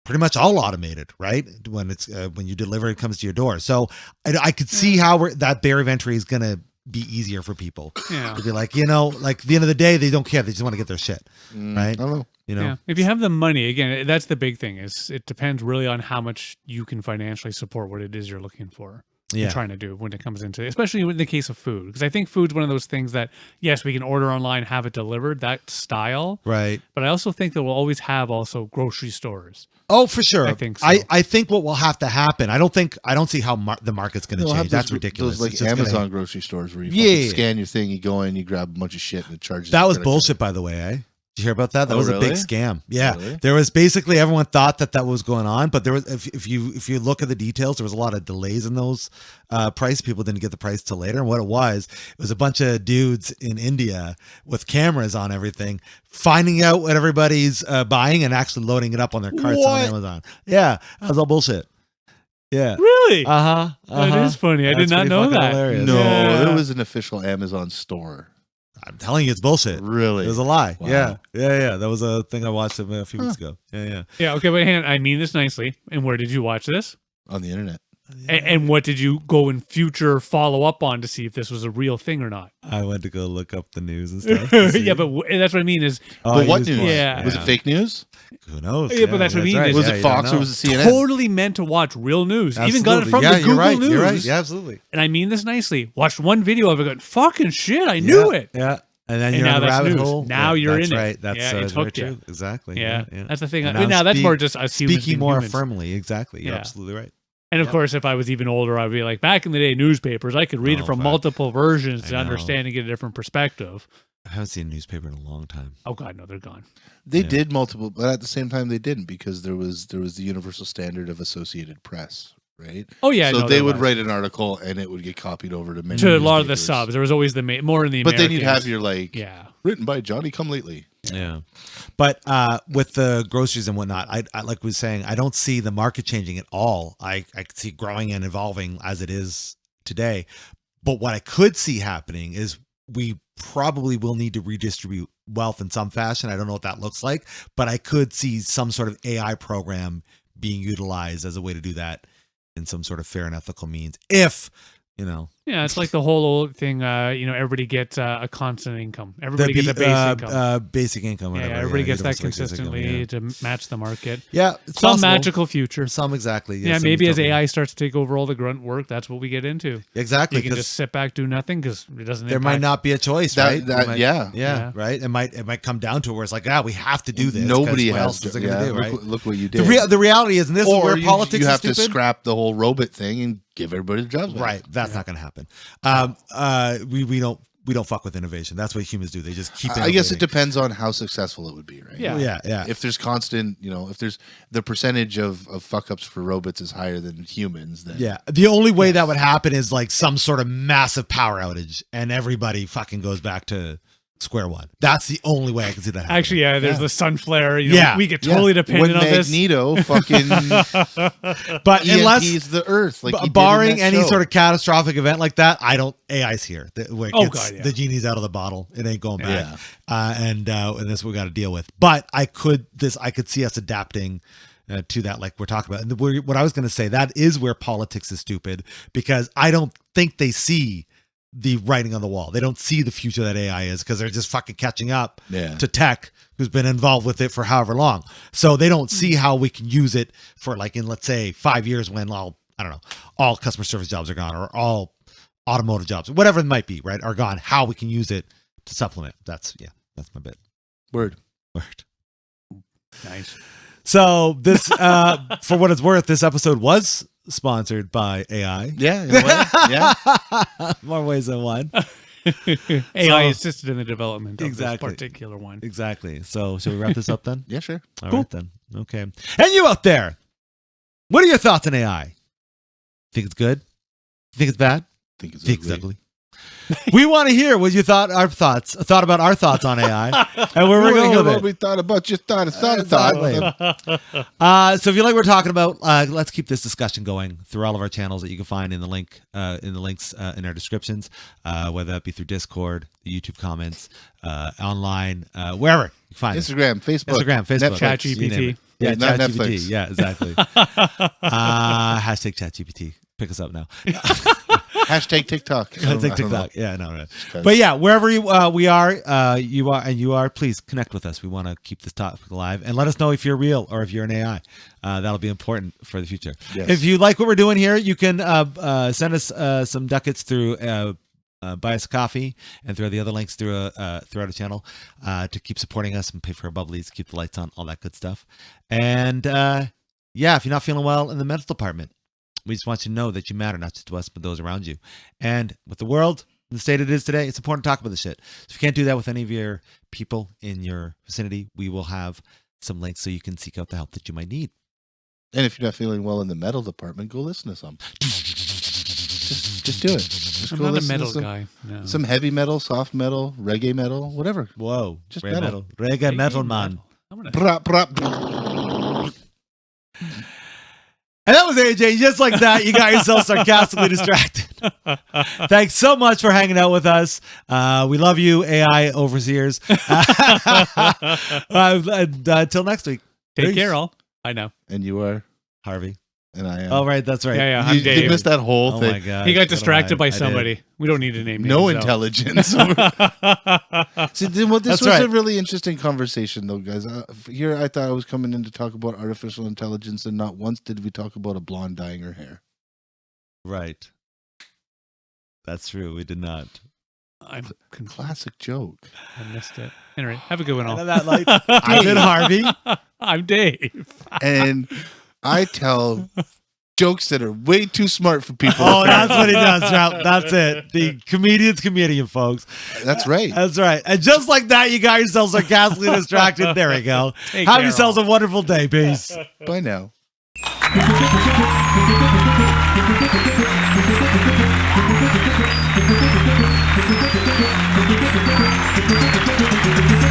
S1: pretty much all automated, right? When it's when you deliver, it comes to your door. So I could see how that barrier of entry is going to be easier for people.
S4: Yeah.
S1: To be like, like at the end of the day, they don't care. They just want to get their shit, right?
S6: I don't know.
S4: Yeah. If you have the money, again, that's the big thing. Is it depends really on how much you can financially support what it is you're looking for.
S1: Yeah.
S4: Trying to do when it comes into, especially in the case of food, because I think food's one of those things that yes, we can order online, have it delivered, that style,
S1: Right.
S4: but I also think that we'll always have also grocery stores.
S1: Oh, for sure.
S4: I think so.
S1: I think what will have to happen. I don't see how the market's going to
S6: They'll have
S1: change. That's
S6: those-
S1: ridiculous.
S6: Those like
S1: It's just
S6: Amazon grocery stores where you
S1: Yeah.
S6: fucking scan your thing, you go in, you grab a bunch of shit, and it charges.
S1: That
S6: you
S1: was
S6: credit card.
S1: bullshit, by the way, eh? Did you hear about that? That
S6: Oh,
S1: was a big
S6: really?
S1: scam. Yeah,
S6: Really?
S1: there was basically everyone thought that was going on, but there was if you look at the details, there was a lot of delays in those price. People didn't get the price till later, and what it was a bunch of dudes in India with cameras on everything, finding out what everybody's buying and actually loading it up on their carts on
S6: What?
S1: Amazon. Yeah, that was all bullshit. Yeah.
S4: Really?
S1: Uh-huh.
S4: is funny. I did
S1: That's
S4: not
S1: pretty
S4: know
S1: fucking
S4: that.
S1: hilarious.
S6: No,
S4: Yeah.
S6: there was an official Amazon store.
S1: I'm telling you, it's bullshit.
S6: Really?
S1: It was a lie.
S6: Wow.
S1: Yeah. That was a thing I watched a few weeks ago. Yeah.
S4: Yeah. Okay, but hang on. I mean this nicely. And where did you watch this?
S6: On the internet.
S4: And what did you go in future follow up on to see if this was a real thing or not?
S1: I went to go look up the news and stuff. to see.
S4: Yeah, but that's what I mean is
S6: But what
S1: used
S6: news?
S1: one.
S4: Yeah.
S6: Was it fake news?
S1: Who knows?
S4: Yeah, but that's what I mean.
S1: right.
S6: Was
S1: Yeah,
S6: it
S1: you don't
S6: Fox or
S1: know.
S6: was it CNN?
S4: totally meant to watch real news. Even got it from
S1: Absolutely.
S4: the Google
S1: you're right.
S4: News.
S1: You're right. Yeah, absolutely.
S4: And I mean this nicely. Watched one video of it going, fucking shit, I knew it.
S1: Yeah. And then
S4: And
S1: you're
S4: now
S1: in the
S4: that's
S1: rabbit
S4: news.
S1: hole.
S4: Now you're
S1: that's
S4: in it.
S1: right. That's
S4: Yeah, it's
S1: very
S4: hooked you.
S1: true. Exactly.
S4: Yeah. That's the thing.
S1: And
S4: Now
S1: I'm
S4: that's more just us humans
S1: speaking
S4: being
S1: more
S4: humans.
S1: firmly. Exactly. You're
S4: Yeah.
S1: absolutely right.
S4: And of course, if I was even older, I'd be like, back in the day, newspapers, I could read
S1: Oh,
S4: it from
S1: fuck.
S4: multiple versions
S1: I
S4: to
S1: know.
S4: understand and get a different perspective.
S1: I haven't seen a newspaper in a long time.
S4: Oh God, no, they're gone.
S6: They
S1: Yeah.
S6: did multiple, but at the same time they didn't because there was the universal standard of Associated Press, right?
S4: Oh yeah,
S6: so
S4: no,
S6: they
S4: there
S6: would
S4: was.
S6: wate an article and it would get copied over to many
S4: To a lot of the
S6: newspapers.
S4: subs. There was always the more in the
S6: But then
S4: Americans.
S6: you'd have your like
S4: yeah.
S6: written by Johnny Come Lately.
S1: Yeah. But with the groceries and whatnot, I like we was saying, I don't see the market changing at all. I could see growing and evolving as it is today. But what I could see happening is we probably will need to redistribute wealth in some fashion. I don't know what that looks like, but I could see some sort of AI program being utilized as a way to do that in some sort of fair and ethical means. If,
S4: Yeah, it's like the whole old thing. Everybody gets a constant income. Everybody gets a base income.
S1: Basic income.
S4: Yeah,
S1: Whatever.
S4: everybody gets that
S1: universal basic income,
S4: consistently
S1: yeah.
S4: to match the market.
S1: Yeah, it's
S4: Some
S1: possible.
S4: magical future.
S1: Some exactly.
S4: Yeah,
S1: some
S4: maybe as
S1: utopia.
S4: AI starts to take over all the grunt work, that's what we get into.
S1: Exactly.
S4: You can
S1: 'cause
S4: just sit back, do nothing because it doesn't.
S1: there might
S4: impact-
S1: not be a choice,
S6: That-
S1: right?
S6: that-
S1: There might-
S6: yeah.
S1: yeah, right. It might come down to it where it's like, we have to do this. 'cause
S6: Nobody
S1: what
S6: has
S1: else is it going to do, right?
S6: Look what you
S1: The,
S6: did.
S1: the reality is, and this is
S6: or
S1: where
S6: you,
S1: politics
S6: you
S1: is
S6: have to
S1: stupid.
S6: scrap the whole robot thing and give everybody jobs back.
S1: Right, that's not going to happen. We don't fuck with innovation. That's what humans do. They just keep.
S6: I guess it
S1: innovating.
S6: depends on how successful it would be, right?
S4: Yeah.
S1: Yeah.
S6: If there's constant, if there's the percentage of fuck ups for robots is higher than humans, then
S1: Yeah. The only way that would happen is like some sort of massive power outage, and everybody fucking goes back to square one. That's the only way I can see that happening.
S4: Actually, yeah, there's the sun flare.
S1: Yeah,
S4: We get totally
S6: when
S4: dependent on this.
S6: Magneto fucking
S1: but unless
S6: EMPs the Earth, like he did in
S1: barring
S6: that
S1: any
S6: show.
S1: sort of catastrophic event like that, AI's here. Where it
S4: Oh,
S1: gets-
S4: God, yeah.
S1: the genie's out of the bottle. It ain't going back.
S6: Yeah.
S1: And this is what we got to deal with. But I could see us adapting to that, like we're talking about. And what I was going to say, that is where politics is stupid, because I don't think they see the writing on the wall. They don't see the future that AI is, because they're just fucking catching up
S6: Yeah.
S1: to tech, who's been involved with it for however long. So they don't see how we can use it for, like, in, let's say, 5 years, when all customer service jobs are gone, or all automotive jobs, whatever it might be, right, are gone, how we can use it to supplement. That's my bit.
S6: Word.
S4: Nice.
S1: So this, for what it's worth, this episode was sponsored by AI.
S6: Yeah. In a way. Yeah.
S1: More ways than one.
S4: AI assisted in the development of
S1: Exactly.
S4: this particular one.
S1: Exactly. So should we wrap this up then?
S6: Yeah. Sure.
S1: All right then. Okay. And you out there, what are your thoughts on AI? Think it's good? You think it's bad?
S6: think it's
S1: Think it's
S6: ugly.
S1: ugly. We want to hear what you thought about our thoughts on AI, and where we're going with
S6: what
S1: it.
S6: we thought about your thought.
S1: So if you like what we're talking about, let's keep this discussion going through all of our channels that you can find in the links in our descriptions, whether that be through Discord, the YouTube comments, online, wherever you find it.
S6: Instagram, Facebook,
S1: Facebook,
S6: Netflix,
S1: you name it.
S4: ChatGPT.
S1: Yeah,
S6: not
S1: ChatGPT.
S6: Netflix.
S1: Yeah, exactly. Hashtag ChatGPT. Pick us up now.
S6: Hashtag TikTok. I don't know.
S1: TikTok. Yeah, no, right.
S6: Okay.
S1: But yeah, wherever you are, please connect with us. We want to keep this topic alive, and let us know if you're real or if you're an AI. That'll be important for the future.
S6: Yes.
S1: If you like what we're doing here, you can send us some ducats through buy us a coffee and through the other links throughout our channel to keep supporting us and pay for our bubblies, keep the lights on, all that good stuff. And if you're not feeling well in the mental department, we just want you to know that you matter, not just to us, but those around you. And with the world, the state it is today, it's important to talk about this shit. So if you can't do that with any of your people in your vicinity, we will have some links so you can seek out the help that you might need.
S6: And if you're not feeling well in the metal department, go listen to some. Just do it. Just
S4: I'm
S6: go
S4: not a
S6: listen to
S4: metal
S6: some,
S4: guy. No.
S6: some heavy metal, soft metal, reggae metal, whatever.
S1: Whoa.
S6: Just
S1: Reggae
S6: metal.
S1: Reggae metal, man.
S4: I'm gonna
S6: Brap, brap.
S1: And that was AJ. Just like that, you got yourself sarcastically distracted. Thanks so much for hanging out with us. We love you, AI overseers. Until next week.
S4: take
S1: Peace.
S4: care, all. I know.
S6: And you are,
S1: Harvey.
S6: and I am.
S1: Oh, right. That's right.
S4: Yeah, I'm
S6: you
S4: Dave.
S6: missed that whole
S1: Oh,
S6: thing.
S1: my God.
S4: He got distracted by
S1: I did.
S4: somebody. We don't need to name
S6: No
S4: names, though.
S6: intelligence. See, this
S1: That's
S6: was
S1: right.
S6: a really interesting conversation, though, guys. Here, I thought I was coming in to talk about artificial intelligence, and not once did we talk about a blonde dyeing her hair.
S1: Right. That's true. We did not.
S4: I'm confused.
S6: Classic joke.
S4: I missed it. Anyway, have a good one, all.
S1: And that, like, I've been Harvey.
S4: I'm Dave.
S6: And I tell jokes that are way too smart for people.
S1: Oh, that's what he does, Trout. That's it. The comedian's comedian, folks.
S6: That's right.
S1: That's right. And just like that, you got yourselves sarcastically distracted. There we go.
S4: Take
S1: Have
S4: care,
S1: yourselves a wonderful day. Peace.
S6: Bye now.
S7: Thank you.